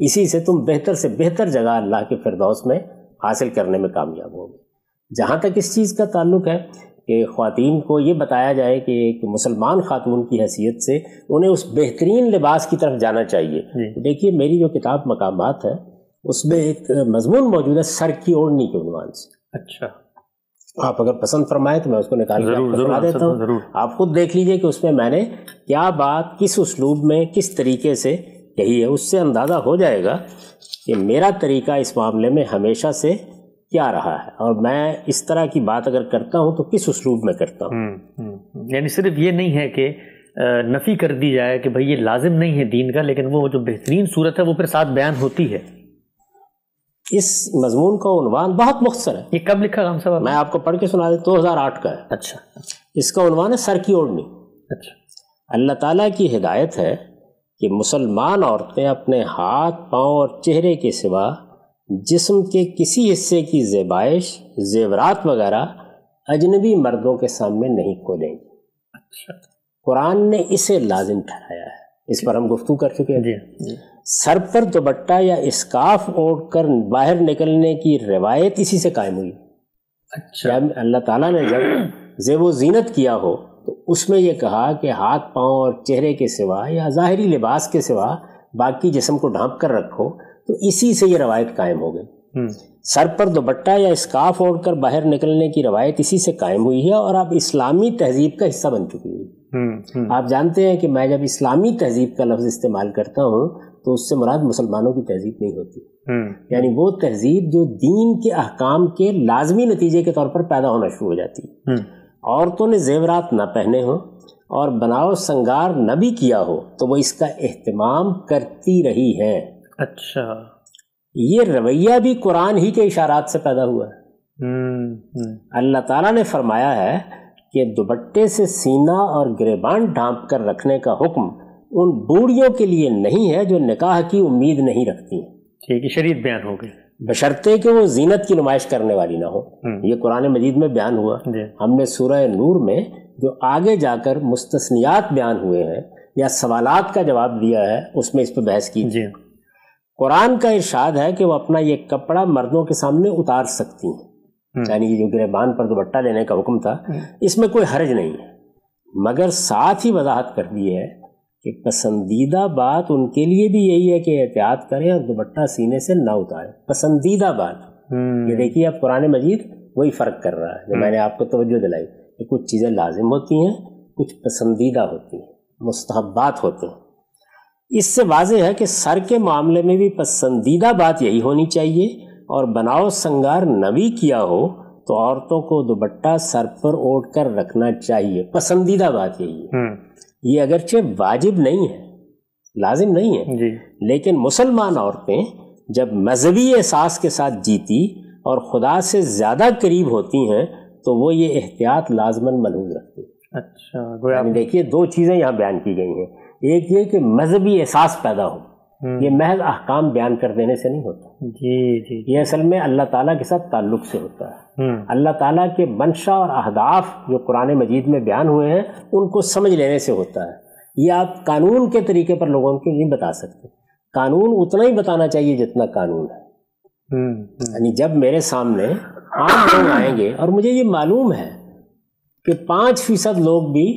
اسی سے تم بہتر سے بہتر جگہ اللہ کے فردوس میں حاصل کرنے میں کامیاب ہوگے. جہاں تک اس چیز کا تعلق ہے کہ خواتین کو یہ بتایا جائے کہ ایک مسلمان خاتون کی حیثیت سے انہیں اس بہترین لباس کی طرف جانا چاہیے. دیکھیے میری جو کتاب مقامات ہے اس میں ایک مضمون موجود ہے سر کی اوڑھنی کے عنوان سے. اچھا آپ اگر پسند فرمائیں تو میں اس کو نکال کے سنا دیتا ہوں. آپ خود دیکھ لیجئے کہ اس میں نے کیا بات کس اسلوب میں کس طریقے سے کہی ہے. اس سے اندازہ ہو جائے گا کہ میرا طریقہ اس معاملے میں ہمیشہ سے کیا رہا ہے اور میں اس طرح کی بات اگر کرتا ہوں تو کس اسلوب میں کرتا ہوں. یعنی صرف یہ نہیں ہے کہ نفی کر دی جائے کہ بھئی یہ لازم نہیں ہے دین کا، لیکن وہ جو بہترین صورت ہے وہ پھر ساتھ بیان ہوتی ہے. اس مضمون کا عنوان بہت مختصر ہے. یہ کب لکھا غام صاحب؟ میں آپ کو پڑھ کے سنا دیتا ہوں، 2008 کا ہے. اچھا اس کا عنوان ہے سر کی اوڑھنی. اچھا اللہ تعالیٰ کی ہدایت ہے کہ مسلمان عورتیں اپنے ہاتھ پاؤں اور چہرے کے سوا جسم کے کسی حصے کی زیبائش زیورات وغیرہ اجنبی مردوں کے سامنے نہیں کھولیں گی. اچھا قرآن نے اسے لازم ٹھہرایا ہے. اس پر ہم گفتگو کر چکے ہیں. جی سر پر دوپٹہ یا اسکارف اوڑھ کر باہر نکلنے کی روایت اسی سے قائم ہوئی. اچھا اللہ تعالیٰ نے جب زیب و زینت کیا ہو تو اس میں یہ کہا کہ ہاتھ پاؤں اور چہرے کے سوا یا ظاہری لباس کے سوا باقی جسم کو ڈھانپ کر رکھو، تو اسی سے یہ روایت قائم ہو گئی. سر پر دوپٹہ یا اسکارف اوڑھ کر باہر نکلنے کی روایت اسی سے قائم ہوئی ہے اور اب اسلامی تہذیب کا حصہ بن چکی ہے. آپ جانتے ہیں کہ میں جب اسلامی تہذیب کا لفظ استعمال کرتا ہوں تو اس سے مراد مسلمانوں کی تہذیب نہیں ہوتی. یعنی وہ تہذیب جو دین کے احکام کے لازمی نتیجے کے طور پر پیدا ہونا شروع ہو جاتی ہے. عورتوں نے زیورات نہ پہنے ہوں اور بناؤ سنگار نہ بھی کیا ہو تو وہ اس کا اہتمام کرتی رہی ہے. اچھا یہ رویہ بھی قرآن ہی کے اشارات سے پیدا ہوا ہے. اللہ تعالیٰ نے فرمایا ہے کہ دوپٹے سے سینہ اور گریبان ڈھانپ کر رکھنے کا حکم ان بوڑھیوں کے لیے نہیں ہے جو نکاح کی امید نہیں رکھتی ہیں. ٹھیک ہے، شریعت بیان ہو گئی. بشرطے کہ وہ زینت کی نمائش کرنے والی نہ ہو۔ یہ قرآن مجید میں بیان ہوا۔ ہم نے سورہ نور میں جو آگے جا کر مستثنیات بیان ہوئے ہیں یا سوالات کا جواب دیا ہے اس میں اس پہ بحث کی۔ قرآن کا ارشاد ہے کہ وہ اپنا یہ کپڑا مردوں کے سامنے اتار سکتی ہیں، یعنی یہ جو گریبان پر دوپٹہ لینے کا حکم تھا اس میں کوئی حرج نہیں ہے، مگر ساتھ ہی وضاحت کر دی ہے کہ پسندیدہ بات ان کے لیے بھی یہی ہے کہ احتیاط کریں اور دوپٹہ سینے سے نہ اتاریں۔ پسندیدہ بات، یہ دیکھیے اب قرآن مجید وہی فرق کر رہا ہے جو میں نے آپ کو توجہ دلائی کہ کچھ چیزیں لازم ہوتی ہیں، کچھ پسندیدہ ہوتی ہیں، مستحبات ہوتے ہیں۔ اس سے واضح ہے کہ سر کے معاملے میں بھی پسندیدہ بات یہی ہونی چاہیے، اور بناؤ سنگار نوی کیا ہو تو عورتوں کو دوپٹہ سر پر اوڑھ کر رکھنا چاہیے، پسندیدہ بات یہی ہے۔ یہ اگرچہ واجب نہیں ہے، لازم نہیں ہے، لیکن مسلمان عورتیں جب مذہبی احساس کے ساتھ جیتی اور خدا سے زیادہ قریب ہوتی ہیں تو وہ یہ احتیاط لازماً ملحوظ رکھتی ہیں۔ اچھا، یعنی دیکھیے دو چیزیں یہاں بیان کی گئی ہیں، ایک یہ کہ مذہبی احساس پیدا ہو، یہ محض احکام بیان کر دینے سے نہیں ہوتا، یہ اصل میں اللہ تعالیٰ کے ساتھ تعلق سے ہوتا ہے۔ اللہ تعالیٰ کے منشا اور اہداف جو قرآن مجید میں بیان ہوئے ہیں ان کو سمجھ لینے سے ہوتا ہے۔ یہ آپ قانون کے طریقے پر لوگوں کو نہیں بتا سکتے، قانون اتنا ہی بتانا چاہیے جتنا قانون ہے۔ یعنی جب میرے سامنے عام لوگ آئیں گے اور مجھے یہ معلوم ہے کہ 5% لوگ بھی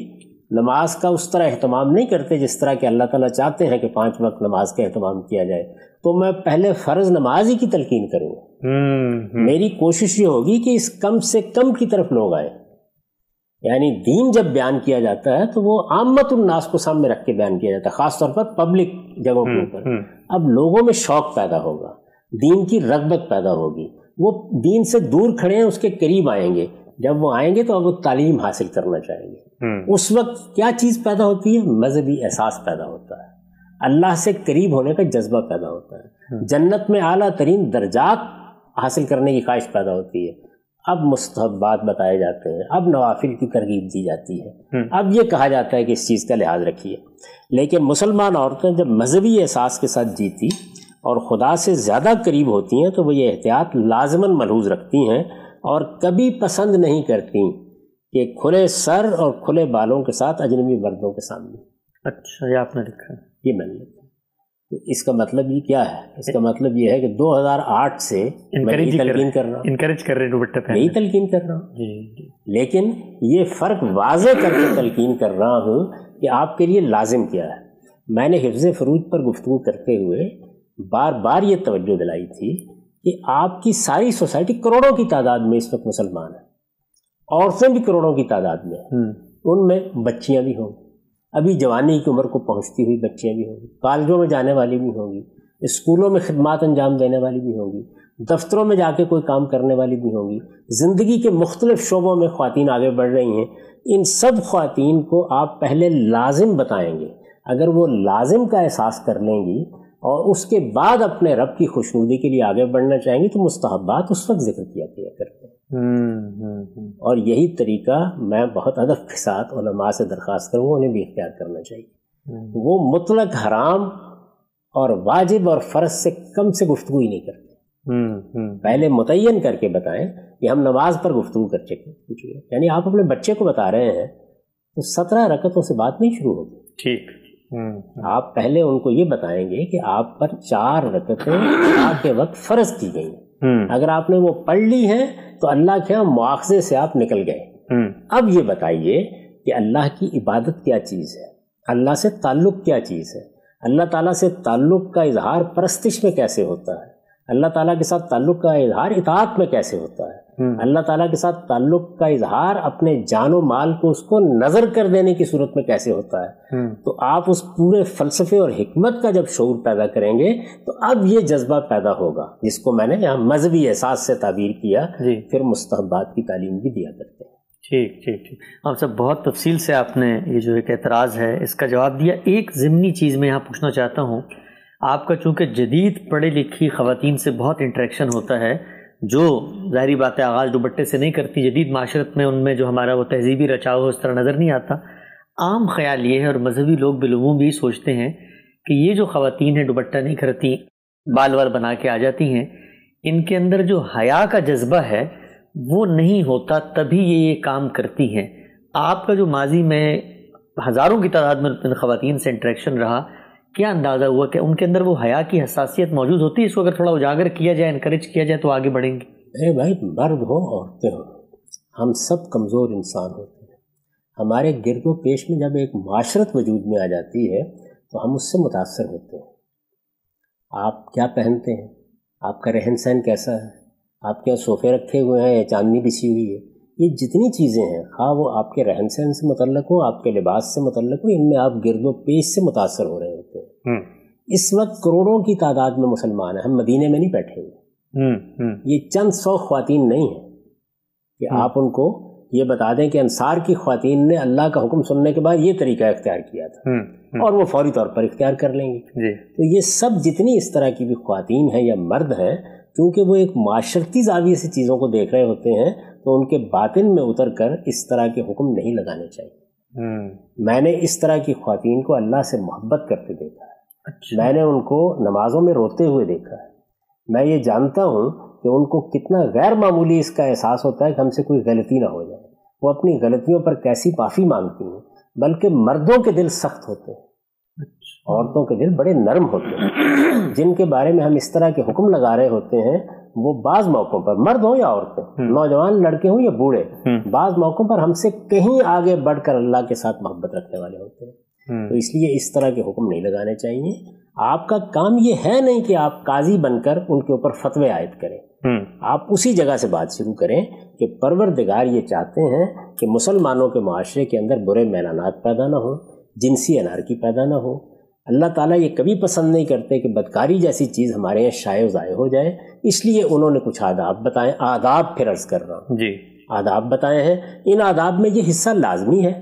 نماز کا اس طرح اہتمام نہیں کرتے جس طرح کہ اللہ تعالیٰ چاہتے ہیں کہ 5 وقت نماز کا اہتمام کیا جائے، تو میں پہلے فرض نماز ہی کی تلقین کروں گا۔ میری کوشش یہ ہوگی کہ اس کم سے کم کی طرف لوگ آئیں۔ یعنی دین جب بیان کیا جاتا ہے تو وہ عامت الناس کو سامنے رکھ کے بیان کیا جاتا ہے، خاص طور پر پبلک جگہوں کے اوپر۔ اب لوگوں میں شوق پیدا ہوگا، دین کی رغبت پیدا ہوگی، وہ دین سے دور کھڑے ہیں اس کے قریب آئیں گے، جب وہ آئیں گے تو اب وہ تعلیم حاصل کرنا چاہیں گے۔ اس وقت کیا چیز پیدا ہوتی ہے؟ مذہبی احساس پیدا ہوتا ہے، اللہ سے قریب ہونے کا جذبہ پیدا ہوتا ہے، جنت میں اعلیٰ ترین درجات حاصل کرنے کی خواہش پیدا ہوتی ہے۔ اب مستحبات بتائے جاتے ہیں، اب نوافل کی ترغیب دی جاتی ہے، اب یہ کہا جاتا ہے کہ اس چیز کا لحاظ رکھیے۔ لیکن مسلمان عورتیں جب مذہبی احساس کے ساتھ جیتی اور خدا سے زیادہ قریب ہوتی ہیں تو وہ یہ احتیاط لازماً ملحوظ رکھتی ہیں اور کبھی پسند نہیں کرتی کہ کھلے سر اور کھلے بالوں کے ساتھ اجنبی مردوں کے سامنے۔ اچھا، یہ آپ نے لکھا ہے؟ یہ میں نے لکھا۔ تو اس کا مطلب یہ کیا ہے؟ اس کا مطلب یہ ہے کہ 2008 سے میں یہی تلقین کر رہا ہوں، انکریج کر رہے دوپٹہ پہننا، یہی تلقین کر رہا ہوں، لیکن یہ فرق واضح کر کے تلقین کر رہا ہوں کہ آپ کے لیے لازم کیا ہے۔ میں نے حفظ فروج پر گفتگو کرتے ہوئے بار بار یہ توجہ دلائی تھی کہ آپ کی ساری سوسائٹی کروڑوں کی تعداد میں اس وقت مسلمان ہے، عورتیں بھی کروڑوں کی تعداد میں، ان میں بچیاں بھی ہوں گی، ابھی جوانی کی عمر کو پہنچتی ہوئی بچیاں بھی ہوں گی، کالجوں میں جانے والی بھی ہوں گی، اسکولوں میں خدمات انجام دینے والی بھی ہوں گی، دفتروں میں جا کے کوئی کام کرنے والی بھی ہوں گی، زندگی کے مختلف شعبوں میں خواتین آگے بڑھ رہی ہیں۔ ان سب خواتین کو آپ پہلے لازم بتائیں گے، اگر وہ لازم کا احساس کر لیں گی اور اس کے بعد اپنے رب کی خوشنودی کے لیے آگے بڑھنا چاہیں گی تو مستحبات اس وقت ذکر کیا کرتے ہیں۔ اور یہی طریقہ میں بہت ادب کے ساتھ علماء سے درخواست کروں گا، انہیں بھی اختیار کرنا چاہیے۔ وہ مطلق حرام اور واجب اور فرض سے کم سے گفتگو ہی نہیں کرتے، پہلے متعین کر کے بتائیں کہ ہم نماز پر گفتگو کر چکے، یعنی آپ اپنے بچے کو بتا رہے ہیں تو 17 رکعتوں سے بات نہیں شروع ہوگی، ٹھیک، آپ پہلے ان کو یہ بتائیں گے کہ آپ پر 4 رکعتیں عشاء کے وقت فرض کی گئی ہیں، اگر آپ نے وہ پڑھ لی ہے تو اللہ کے ہاں مواخذے سے آپ نکل گئے۔ اب یہ بتائیے کہ اللہ کی عبادت کیا چیز ہے، اللہ سے تعلق کیا چیز ہے، اللہ تعالیٰ سے تعلق کا اظہار پرستش میں کیسے ہوتا ہے، اللہ تعالیٰ کے ساتھ تعلق کا اظہار اطاعت میں کیسے ہوتا ہے، اللہ تعالیٰ کے ساتھ تعلق کا اظہار اپنے جان و مال کو اس کو نظر کر دینے کی صورت میں کیسے ہوتا ہے۔ تو آپ اس پورے فلسفے اور حکمت کا جب شعور پیدا کریں گے تو اب یہ جذبہ پیدا ہوگا جس کو میں نے یہاں مذہبی احساس سے تعبیر کیا، پھر مستحبات کی تعلیم بھی دیا کرتے ہیں۔ ٹھیک ٹھیک ٹھیک، آپ سب بہت تفصیل سے آپ نے یہ جو ایک اعتراض ہے اس کا جواب دیا۔ ایک ضمنی چیز میں یہاں پوچھنا چاہتا ہوں، آپ کا چونکہ جدید پڑھی لکھی خواتین سے بہت انٹریکشن ہوتا ہے، جو ظاہری بات ہے آغاز دوپٹے سے نہیں کرتی، جدید معاشرت میں ان میں جو ہمارا وہ تہذیبی رچاؤ ہے اس طرح نظر نہیں آتا۔ عام خیال یہ ہے اور مذہبی لوگ بالعموم بھی سوچتے ہیں کہ یہ جو خواتین ہیں دوپٹہ نہیں کرتی، بال وال بنا کے آ جاتی ہیں، ان کے اندر جو حیا کا جذبہ ہے وہ نہیں ہوتا، تبھی یہ کام کرتی ہیں۔ آپ کا جو ماضی میں ہزاروں کی تعداد میں ان خواتین سے انٹریکشن رہا، کیا اندازہ ہوا کہ ان کے اندر وہ حیا کی حساسیت موجود ہوتی ہے؟ اس کو اگر تھوڑا اجاگر کیا جائے، انکریج کیا جائے تو آگے بڑھیں گے؟ اے بھائی، مرد ہوں عورتیں ہوں، ہم سب کمزور انسان ہوتے ہیں۔ ہمارے گرد و پیش میں جب ایک معاشرت وجود میں آ جاتی ہے تو ہم اس سے متاثر ہوتے ہیں۔ آپ کیا پہنتے ہیں، آپ کا رہن سہن کیسا ہے، آپ کے یہاں صوفے رکھے ہوئے ہیں یا چاندنی بچھی ہوئی ہے، یہ جتنی چیزیں ہیں، خواہ وہ آپ کے رہن سہن سے متعلق ہوں، آپ کے لباس سے متعلق ہوں، ان میں آپ گرد و پیش سے متاثر ہو رہے ہوتے ہیں۔ اس وقت کروڑوں کی تعداد میں مسلمان ہیں، ہم مدینے میں نہیں بیٹھے ہوئے، یہ چند سو خواتین نہیں ہیں کہ آپ ان کو یہ بتا دیں کہ انصار کی خواتین نے اللہ کا حکم سننے کے بعد یہ طریقہ اختیار کیا تھا اور وہ فوری طور پر اختیار کر لیں گے۔ تو یہ سب جتنی اس طرح کی بھی خواتین ہیں یا مرد ہیں، کیونکہ وہ ایک معاشرتی زاویے سے چیزوں کو دیکھ رہے ہوتے ہیں، تو ان کے باطن میں اتر کر اس طرح کے حکم نہیں لگانے چاہیے۔ میں نے اس طرح کی خواتین کو اللہ سے محبت کرتے دیکھا ہے، میں نے ان کو نمازوں میں روتے ہوئے دیکھا ہے، میں یہ جانتا ہوں کہ ان کو کتنا غیر معمولی اس کا احساس ہوتا ہے کہ ہم سے کوئی غلطی نہ ہو جائے۔ وہ اپنی غلطیوں پر کیسی معافی مانگتی ہیں، بلکہ مردوں کے دل سخت ہوتے ہیں، عورتوں کے دل بڑے نرم ہوتے ہیں۔ جن کے بارے میں ہم اس طرح کے حکم لگا رہے ہوتے ہیں، وہ بعض موقعوں پر، مرد ہوں یا عورتیں، نوجوان لڑکے ہوں یا بوڑھے، بعض موقعوں پر ہم سے کہیں آگے بڑھ کر اللہ کے ساتھ محبت رکھنے والے ہوتے ہیں۔ تو اس لیے اس طرح کے حکم نہیں لگانے چاہیے۔ آپ کا کام یہ ہے نہیں کہ آپ قاضی بن کر ان کے اوپر فتوے عائد کریں، آپ اسی جگہ سے بات شروع کریں کہ پروردگار یہ چاہتے ہیں کہ مسلمانوں کے معاشرے کے اندر برے میلانات پیدا نہ ہوں، جنسی انارکی پیدا نہ ہو۔ اللہ تعالیٰ یہ کبھی پسند نہیں کرتے کہ بدکاری جیسی چیز ہمارے یہاں شائع و ضائع ہو جائے، اس لیے انہوں نے کچھ آداب بتائے، آداب پھر عرض کر رہا ہوں جی، آداب بتائے ہیں۔ ان آداب میں یہ حصہ لازمی ہے،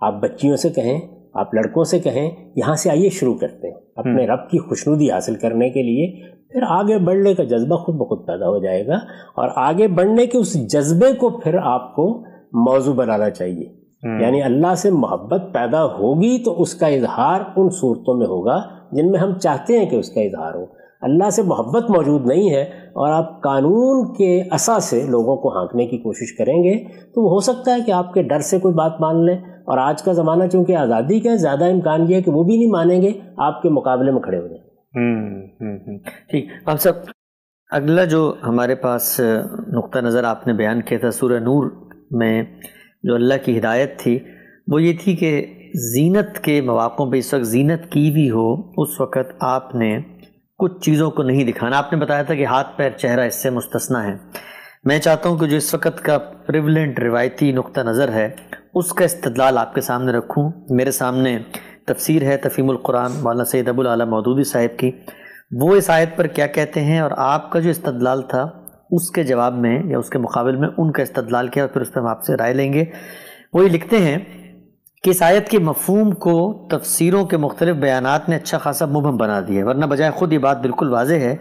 آپ بچیوں سے کہیں، آپ لڑکوں سے کہیں، یہاں سے آئیے شروع کرتے ہیں اپنے رب کی خوشنودی حاصل کرنے کے لیے، پھر آگے بڑھنے کا جذبہ خود بخود پیدا ہو جائے گا، اور آگے بڑھنے کے اس جذبے کو پھر آپ کو موضوع بنانا چاہیے۔ یعنی اللہ سے محبت پیدا ہوگی تو اس کا اظہار ان صورتوں میں ہوگا جن میں ہم چاہتے ہیں کہ اس کا اظہار ہو۔ اللہ سے محبت موجود نہیں ہے اور آپ قانون کے عصا سے لوگوں کو ہانکنے کی کوشش کریں گے تو ہو سکتا ہے کہ آپ کے ڈر سے کوئی بات مان لیں، اور آج کا زمانہ چونکہ آزادی کا ہے، زیادہ امکان یہ ہے کہ وہ بھی نہیں مانیں گے، آپ کے مقابلے میں کھڑے ہو جائیں۔ ٹھیک، ہم سب اگلا جو ہمارے پاس نقطہ نظر آپ نے بیان کیا تھا سورہ نور میں، جو اللہ کی ہدایت تھی وہ یہ تھی کہ زینت کے مواقعوں پہ، اس وقت زینت کی بھی ہو اس وقت آپ نے کچھ چیزوں کو نہیں دکھانا۔ آپ نے بتایا تھا کہ ہاتھ پیر چہرہ اس سے مستثنیٰ ہے۔ میں چاہتا ہوں کہ جو اس وقت کا پریولنٹ روایتی نقطہ نظر ہے اس کا استدلال آپ کے سامنے رکھوں۔ میرے سامنے تفسیر ہے تفہیم القرآن مولانا سید ابو العلا مودودی صاحب کی، وہ اس آیت پر کیا کہتے ہیں اور آپ کا جو استدلال تھا اس کے جواب میں یا اس کے مقابل میں ان کا استدلال کیا، اور پھر اس پہ ہم آپ سے رائے لیں گے۔ وہ یہ لکھتے ہیں کہ اس آیت کے مفہوم کو تفسیروں کے مختلف بیانات نے اچھا خاصا مبہم بنا دیا ہے، ورنہ بجائے خود یہ بات بالکل واضح ہے۔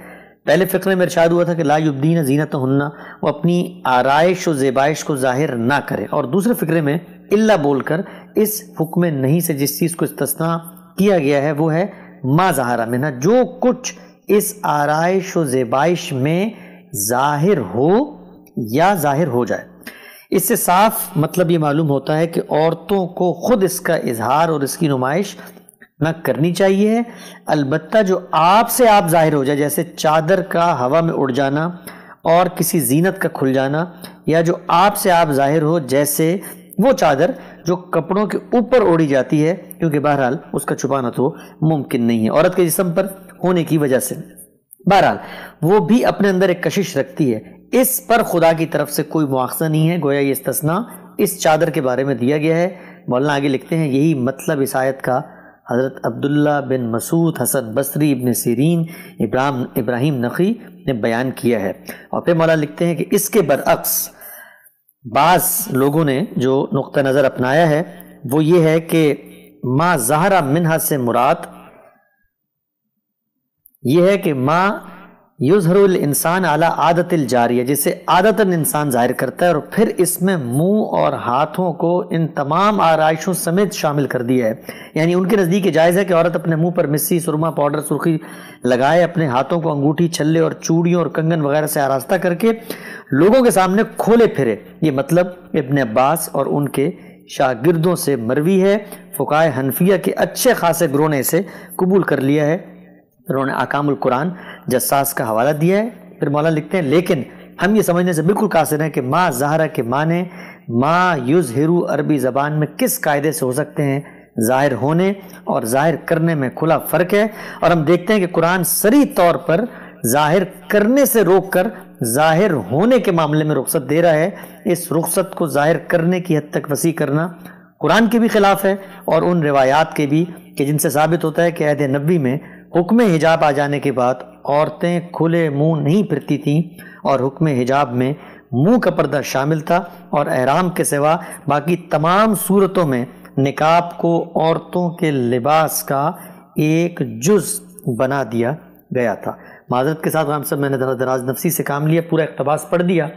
پہلے فقرے میں ارشاد ہوا تھا کہ لا یبدین زینتہن، وہ اپنی آرائش و زیبائش کو ظاہر نہ کرے، اور دوسرے فقرے میں الا بول کر اس حکم نہیں سے جس چیز کو استثناء کیا گیا ہے وہ ہے ما ظاہر منہا، جو کچھ اس آرائش و زیبائش میں ظاہر ہو یا ظاہر ہو جائے۔ اس سے صاف مطلب یہ معلوم ہوتا ہے کہ عورتوں کو خود اس کا اظہار اور اس کی نمائش نہ کرنی چاہیے، البتہ جو آپ سے آپ ظاہر ہو جائے، جیسے چادر کا ہوا میں اڑ جانا اور کسی زینت کا کھل جانا، یا جو آپ سے آپ ظاہر ہو جیسے وہ چادر جو کپڑوں کے اوپر اوڑھی جاتی ہے، کیونکہ بہرحال اس کا چھپانا تو ممکن نہیں ہے عورت کے جسم پر ہونے کی وجہ سے۔ بہرحال وہ بھی اپنے اندر ایک کشش رکھتی ہے، اس پر خدا کی طرف سے کوئی مواخذہ نہیں ہے، گویا یہ استثناء اس چادر کے بارے میں دیا گیا ہے۔ مولانا آگے لکھتے ہیں یہی مطلب اس آیت کا حضرت عبداللہ بن مسعود، حسن بصری، ابن سیرین، ابراہیم نخعی نے بیان کیا ہے۔ اور پھر مولانا لکھتے ہیں کہ اس کے برعکس بعض لوگوں نے جو نقطہ نظر اپنایا ہے وہ یہ ہے کہ ما ظاہر منہا سے مراد یہ ہے کہ ما یظہر الانسان علی عادت الجاریہ، جسے عادتاً انسان ظاہر کرتا ہے، اور پھر اس میں منہ اور ہاتھوں کو ان تمام آرائشوں سمیت شامل کر دیا ہے. یعنی ان کے نزدیک جائز ہے کہ عورت اپنے منہ پر مسی، سرما، پاؤڈر، سرخی لگائے، اپنے ہاتھوں کو انگوٹھی، چھلے اور چوڑیوں اور کنگن وغیرہ سے آراستہ کر کے لوگوں کے سامنے کھولے پھرے. یہ مطلب ابن عباس اور ان کے شاگردوں سے مروی ہے. فقہائے حنفیہ کے اچھے خاصے گروہ نے اسے قبول کر لیا ہے. انہوں نے احکام القرآن جساس کا حوالہ دیا ہے. پھر مولانا لکھتے ہیں لیکن ہم یہ سمجھنے سے بالکل قاصر ہیں کہ ما ظاہرہ کے معنی ما یظہرو عربی زبان میں کس قاعدے سے ہو سکتے ہیں. ظاہر ہونے اور ظاہر کرنے میں کھلا فرق ہے، اور ہم دیکھتے ہیں کہ قرآن صریح طور پر ظاہر کرنے سے روک کر ظاہر ہونے کے معاملے میں رخصت دے رہا ہے. اس رخصت کو ظاہر کرنے کی حد تک وسیع کرنا قرآن کے بھی خلاف ہے اور ان روایات کے بھی کہ جن سے ثابت ہوتا ہے کہ عہد نبوی میں حکم حجاب آ جانے کے بعد عورتیں کھلے منہ نہیں پھرتی تھیں، اور حکم حجاب میں منہ کا پردہ شامل تھا، اور احرام کے سوا باقی تمام صورتوں میں نقاب کو عورتوں کے لباس کا ایک جز بنا دیا گیا تھا. معذرت کے ساتھ غام صاحب میں نے دراز نفسی سے کام لیا، پورا اقتباس پڑھ دیا.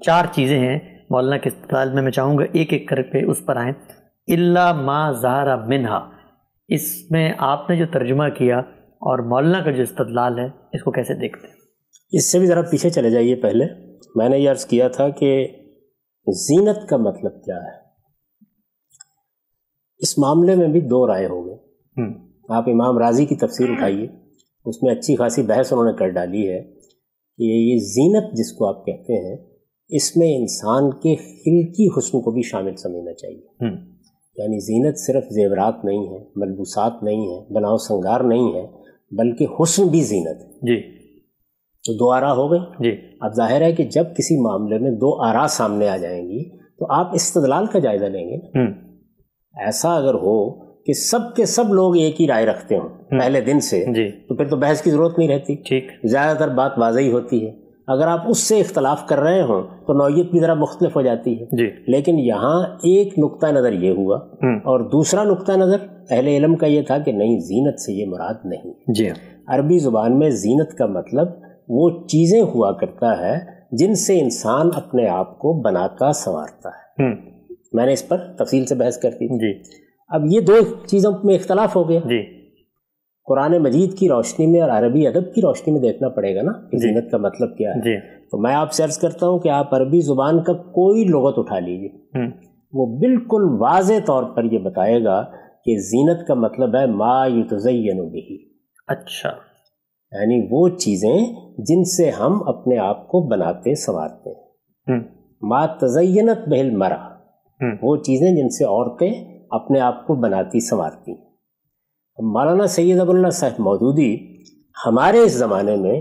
4 چیزیں ہیں مولانا کے استدلال میں چاہوں گا ایک ایک کر کے اس پر آئیں. الا ما ظہر منہا، اس میں آپ نے جو ترجمہ کیا اور مولانا کا جو استدلال ہے اس کو کیسے دیکھتے ہیں؟ اس سے بھی ذرا پیچھے چلے جائیے. پہلے میں نے یہ عرض کیا تھا کہ زینت کا مطلب کیا ہے. اس معاملے میں بھی 2 رائے ہو گئے. آپ امام راضی کی تفسیر اٹھائیے، اس میں اچھی خاصی بحث انہوں نے کر ڈالی ہے کہ یہ زینت جس کو آپ کہتے ہیں اس میں انسان کے خلقی حسن کو بھی شامل سمجھنا چاہیے. یعنی زینت صرف زیورات نہیں ہے، ملبوسات نہیں ہے، بناؤ سنگار نہیں ہے، بلکہ حسن بھی زینت ہے. جی تو 2 آراء ہو گئے. جی اب ظاہر ہے کہ جب کسی معاملے میں 2 آراء سامنے آ جائیں گی تو آپ استدلال کا جائزہ لیں گے. ایسا اگر ہو کہ سب کے سب لوگ ایک ہی رائے رکھتے ہوں پہلے دن سے جی تو پھر تو بحث کی ضرورت نہیں رہتی. ٹھیک، زیادہ تر بات واضح ہوتی ہے. اگر آپ اس سے اختلاف کر رہے ہوں تو نوعیت بھی ذرا مختلف ہو جاتی ہے. جی لیکن یہاں ایک نقطہ نظر یہ ہوا اور دوسرا نقطہ نظر اہل علم کا یہ تھا کہ نہیں، زینت سے یہ مراد نہیں. جی عربی زبان میں زینت کا مطلب وہ چیزیں ہوا کرتا ہے جن سے انسان اپنے آپ کو بناتا سنوارتا ہے. میں نے اس پر تفصیل سے بحث کرتی تھی. جی اب یہ 2 چیزوں میں اختلاف ہو گیا. جی قرآن مجید کی روشنی میں اور عربی ادب کی روشنی میں دیکھنا پڑے گا نا کہ زینت کا مطلب کیا ہے. جی تو میں آپ سے عرض کرتا ہوں کہ آپ عربی زبان کا کوئی لغت اٹھا لیجیے، وہ بالکل واضح طور پر یہ بتائے گا کہ زینت کا مطلب ہے ما یتزین بہ. اچھا، یعنی وہ چیزیں جن سے ہم اپنے آپ کو بناتے سنوارتے ہیں. ما تزینت بہ المرأة، وہ چیزیں جن سے عورتیں اپنے آپ کو بناتی سنوارتی ہیں. مولانا سید ابو اللہ صاحب مودودی ہمارے اس زمانے میں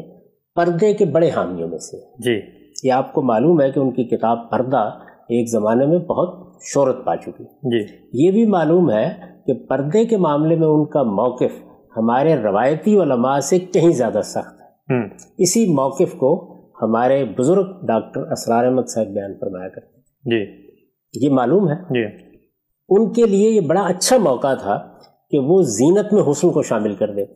پردے کے بڑے حامیوں میں سے. جی یہ آپ کو معلوم ہے کہ ان کی کتاب پردہ ایک زمانے میں بہت شہرت پا چکی. جی یہ بھی معلوم ہے کہ پردے کے معاملے میں ان کا موقف ہمارے روایتی علماء سے کہیں زیادہ سخت ہے. اسی موقف کو ہمارے بزرگ ڈاکٹر اسرار احمد صاحب بیان فرمایا کرتے ہیں. جی یہ معلوم ہے. جی ان کے لیے یہ بڑا اچھا موقع تھا کہ وہ زینت میں حسن کو شامل کر دیتے.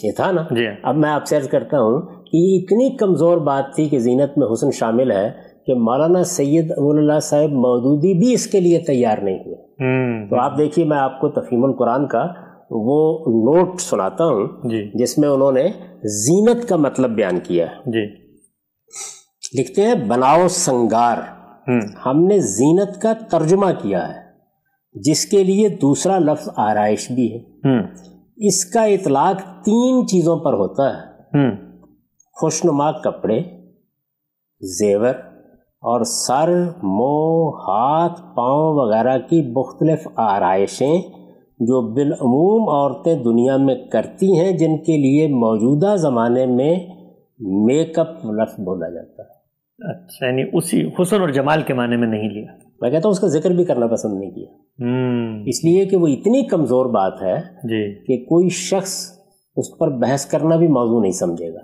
یہ تھا نا. جی اب میں آپ سے عرض کرتا ہوں کہ یہ اتنی کمزور بات تھی کہ زینت میں حسن شامل ہے کہ مولانا سید ابو اللہ صاحب مودودی بھی اس کے لیے تیار نہیں ہوئے. تو آپ دیکھیے، میں آپ کو تفہیم القرآن کا وہ نوٹ سناتا ہوں جس میں انہوں نے زینت کا مطلب بیان کیا ہے. جی لکھتے ہیں بناؤ سنگار ہم نے زینت کا ترجمہ کیا ہے جس کے لیے دوسرا لفظ آرائش بھی ہے. اس کا اطلاق 3 چیزوں پر ہوتا ہے: خوشنما کپڑے، زیور اور سر، منہ، ہاتھ، پاؤں وغیرہ کی مختلف آرائشیں جو بالعموم عورتیں دنیا میں کرتی ہیں، جن کے لیے موجودہ زمانے میں میک اپ لفظ بولا جاتا ہے. اچھا، یعنی اسی حسن اور جمال کے معنی میں نہیں لیا. میں کہتا ہوں اس کا ذکر بھی کرنا پسند نہیں کیا، اس لیے کہ وہ اتنی کمزور بات ہے کہ کوئی شخص اس پر بحث کرنا بھی موضوع نہیں سمجھے گا.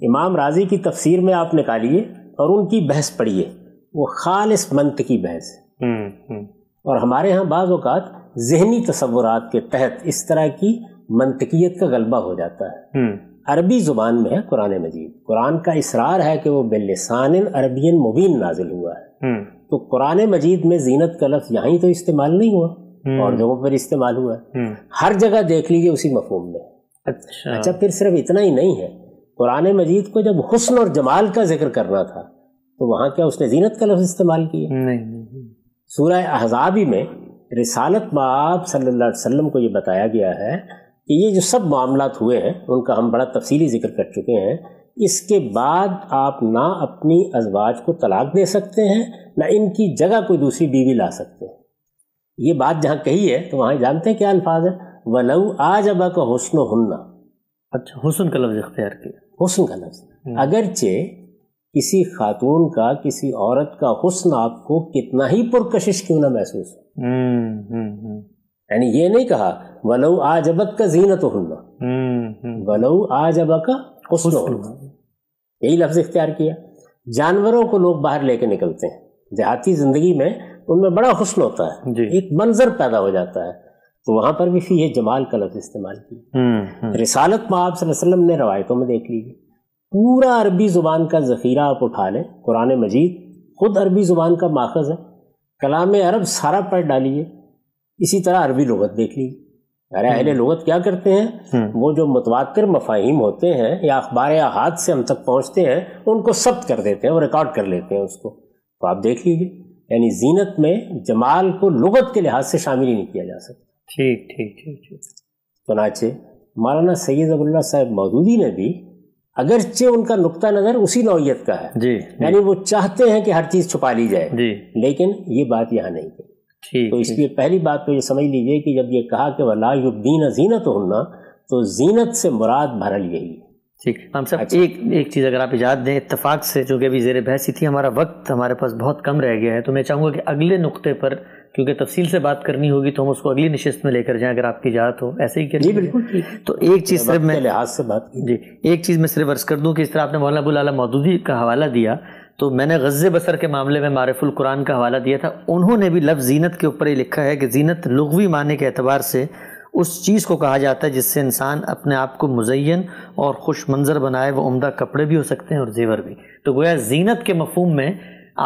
امام راضی کی تفسیر میں آپ نکالیے اور ان کی بحث پڑھیے، وہ خالص منطقی بحث ہے. اور ہمارے ہاں بعض اوقات ذہنی تصورات کے تحت اس طرح کی منطقیت کا غلبہ ہو جاتا ہے. عربی زبان میں ہے قرآن مجید. قرآن کا اصرار ہے کہ وہ باللسان عربی مبین نازل ہوا ہے. تو قرآن مجید میں زینت کا لفظ یہیں تو استعمال نہیں ہوا, اور جگہوں پر استعمال ہوا ہے. ہر جگہ دیکھ لیجیے اسی مفہوم میں. اچھا پھر صرف اتنا ہی نہیں ہے, قرآن مجید کو جب حسن اور جمال کا ذکر کرنا تھا تو وہاں کیا اس نے زینت کا لفظ استعمال کیا؟ نہیں. سورہ احزاب میں رسالت مآب صلی اللہ علیہ وسلم کو یہ بتایا گیا ہے کہ یہ جو سب معاملات ہوئے ہیں ان کا ہم بڑا تفصیلی ذکر کر چکے ہیں. اس کے بعد آپ نہ اپنی ازواج کو طلاق دے سکتے ہیں, نہ ان کی جگہ کوئی دوسری بیوی لا سکتے ہیں. یہ بات جہاں کہی ہے تو وہاں جانتے ہیں کیا الفاظ ہے؟ وَلَوْ أَعْجَبَكَ حُسْنُهُنَّ. اچھا, حسن کا لفظ اختیار کیا. حسن کا لفظ, اگرچہ کسی خاتون کا, کسی عورت کا حسن آپ کو کتنا ہی پرکشش کیوں نہ محسوس ہو, یعنی یہ نہیں کہا وَلَوْ أَعْجَبَتْكَ زِينَتُهُنَّ, وَلَوْ أَعْجَبَكَ حُسْنُهُنَّ, یہی لفظ اختیار کیا. جانوروں کو لوگ باہر لے کے نکلتے ہیں, دیہاتی زندگی میں ان میں بڑا حسن ہوتا ہے, ایک منظر پیدا ہو جاتا ہے, تو وہاں پر بھی فیہ جمال کا لفظ استعمال کیا. رسالت مآب صلی اللہ علیہ وسلم نے روایتوں میں دیکھ لیجیے, پورا عربی زبان کا ذخیرہ آپ اٹھا لیں. قرآن مجید خود عربی زبان کا ماخذ ہے, کلام عرب سارا پڑھ ڈالیے. اسی طرح عربی لغت دیکھ لیجیے. ارے اہل لغت کیا کرتے ہیں, وہ جو متواتر مفاہیم ہوتے ہیں یا اخبار احاد سے ہم تک پہنچتے ہیں ان کو ثبت کر دیتے ہیں, وہ ریکارڈ کر لیتے ہیں اس کو. تو آپ دیکھ لیجیے, یعنی زینت میں جمال کو لغت کے لحاظ سے شامل ہی نہیں کیا جا سکتا. ٹھیک ٹھیک ٹھیک ٹھیک. چنانچہ مولانا سید ابو اللہ صاحب مودودی نے بھی, اگرچہ ان کا نقطہ نظر اسی نوعیت کا ہے, یعنی وہ چاہتے ہیں کہ ہر چیز چھپا لی جائے, لیکن یہ بات یہاں نہیں کہی. تو اس لیے پہلی بات تو یہ سمجھ لیجئے کہ جب یہ کہا کہ وَلَا يُبْدِينَ زِينَتُهُنَّ, تو زینت سے مراد بہرحال یہی ہے. ٹھیک. ہم سب ایک چیز اگر آپ اجازت دیں, اتفاق سے چونکہ ابھی زیر بحث ہی تھی, ہمارا وقت ہمارے پاس بہت کم رہ گیا ہے, تو میں چاہوں گا کہ اگلے نقطے پر, کیونکہ تفصیل سے بات کرنی ہوگی, تو ہم اس کو اگلی نشست میں لے کر جائیں اگر آپ کی اجازت ہو. ایسے ہی کریں. جی بالکل. تو ایک چیز صرف میں لحاظ سے بات کی, جی ایک چیز میں صرف عرض کر دوں کہ اس طرح آپ نے مولانا ابو الاعلی مودودی کا حوالہ دیا, تو میں نے غزِ بصر کے معاملے میں معرف القرآن کا حوالہ دیا تھا. انہوں نے بھی لفظ زینت کے اوپر یہ لکھا ہے کہ زینت لغوی معنی کے اعتبار سے اس چیز کو کہا جاتا ہے جس سے انسان اپنے آپ کو مزین اور خوش منظر بنائے. وہ عمدہ کپڑے بھی ہو سکتے ہیں اور زیور بھی. تو گویا زینت کے مفہوم میں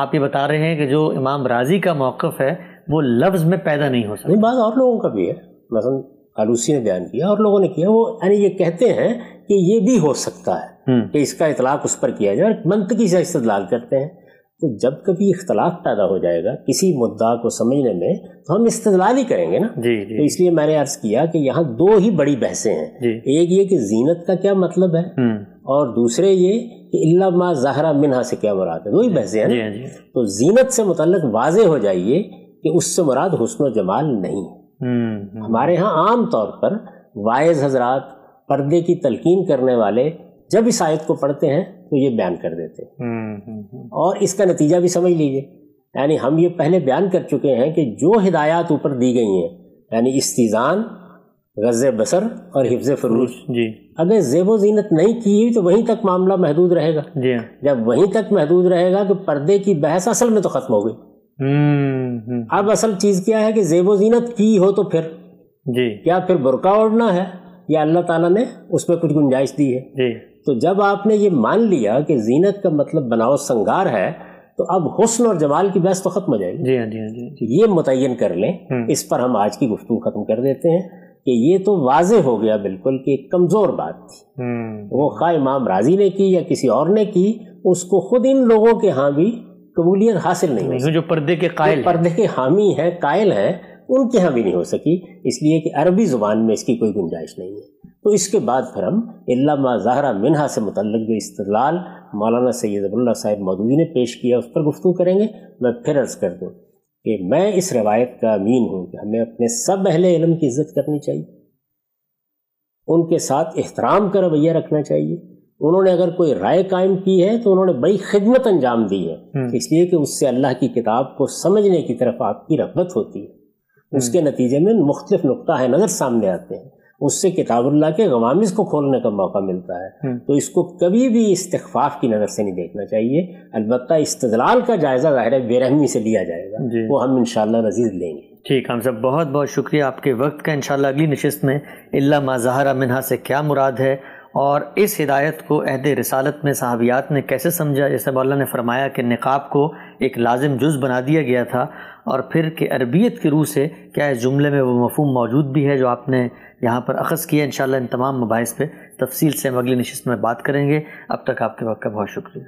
آپ یہ بتا رہے ہیں کہ جو امام رازی کا موقف ہے وہ لفظ میں پیدا نہیں ہو سکتا. نہیں, بعض اور لوگوں کا بھی ہے, مثلا آلوسی نے بیان کیا اور لوگوں نے کیا, وہ یعنی یہ کہتے ہیں کہ یہ بھی ہو سکتا ہے کہ اس کا اطلاق اس پر کیا جائے, اور منطقی سے استدلال کرتے ہیں. تو جب کبھی اختلاف پیدا ہو جائے گا کسی مدعا کو سمجھنے میں, تو ہم استدلال ہی کریں گے نا. تو اس لیے میں نے عرض کیا کہ یہاں دو ہی بڑی بحثیں ہیں. ایک یہ کہ زینت کا کیا مطلب ہے, اور دوسرے یہ کہ الا ما ظہر منہا سے کیا مراد ہے. دو ہی بحثیں ہیں نا. تو زینت سے متعلق واضح ہو جائیے کہ اس سے مراد حسن و جمال نہیں ہے. ہمارے ہاں عام طور پر واعظ حضرات, پردے کی تلقین کرنے والے جب اس آیت کو پڑھتے ہیں تو یہ بیان کر دیتے ہیں, اور اس کا نتیجہ بھی سمجھ لیجئے. یعنی ہم یہ پہلے بیان کر چکے ہیں کہ جو ہدایات اوپر دی گئی ہیں, یعنی استیزان, غض بصر اور حفظ فروج, اگر زیب و زینت نہیں کی تو وہیں تک معاملہ محدود رہے گا. جب وہیں تک محدود رہے گا کہ پردے کی بحث اصل میں تو ختم ہو گئی. اب اصل چیز کیا ہے کہ زیب و زینت کی ہو تو پھر کیا پھر برقع اوڑھنا ہے, یا اللہ تعالیٰ نے اس میں کچھ گنجائش دی ہے. تو جب آپ نے یہ مان لیا کہ زینت کا مطلب بناؤ سنگار ہے, تو اب حسن اور جمال کی بحث تو ختم ہو جائے گی. یہ متعین کر لیں, اس پر ہم آج کی گفتگو ختم کر دیتے ہیں کہ یہ تو واضح ہو گیا بالکل کہ ایک کمزور بات تھی. وہ خواہ امام رازی نے کی یا کسی اور نے کی, اس کو خود ان لوگوں کے ہاں بھی قبولیت حاصل نہیں ہوئی. جو پردے کے قائل, پردے کے حامی ہیں, قائل ہیں, ان کے ہاں بھی نہیں ہو سکی, اس لیے کہ عربی زبان میں اس کی کوئی گنجائش نہیں ہے. تو اس کے بعد پھر ہم الا ما ظہر منہا سے متعلق جو استدلال مولانا سید ابو اللہ صاحب مودودی نے پیش کیا اس پر گفتگو کریں گے. میں پھر عرض کر دوں کہ میں اس روایت کا امین ہوں کہ ہمیں اپنے سب اہل علم کی عزت کرنی چاہیے, ان کے ساتھ احترام کا رویہ رکھنا چاہیے. انہوں نے اگر کوئی رائے قائم کی ہے تو انہوں نے بڑی خدمت انجام دی ہے, اس لیے کہ اس سے اللہ کی کتاب کو سمجھنے کی طرف آپ کی رغبت ہوتی ہے. اس کے نتیجے میں مختلف نقطہ نظر سامنے آتے ہیں, اس سے کتاب اللہ کے غوامض کو کھولنے کا موقع ملتا ہے. تو اس کو کبھی بھی استخفاف کی نظر سے نہیں دیکھنا چاہیے. البتہ استدلال کا جائزہ ظاہر بے رحمی سے لیا جائے گا, وہ ہم انشاءاللہ عزیز لیں گے. ٹھیک, ہم سب بہت بہت شکریہ آپ کے وقت کا. انشاءاللہ اگلی نشست میں الا ما ظہر منہا سے کیا مراد ہے اور اس ہدایت کو عہد رسالت میں صحابیات نے کیسے سمجھا، جیسے مولانا نے فرمایا کہ نقاب کو ایک لازم جز بنا دیا گیا تھا، اور پھر کہ عربیت کی روح سے کیا اس جملے میں وہ مفہوم موجود بھی ہے جو آپ نے یہاں پر اخذ کیا۔ انشاءاللہ ان تمام مباحث پہ تفصیل سے ہم اگلی نشست میں بات کریں گے۔ اب تک آپ کے وقت کا بہت شکریہ۔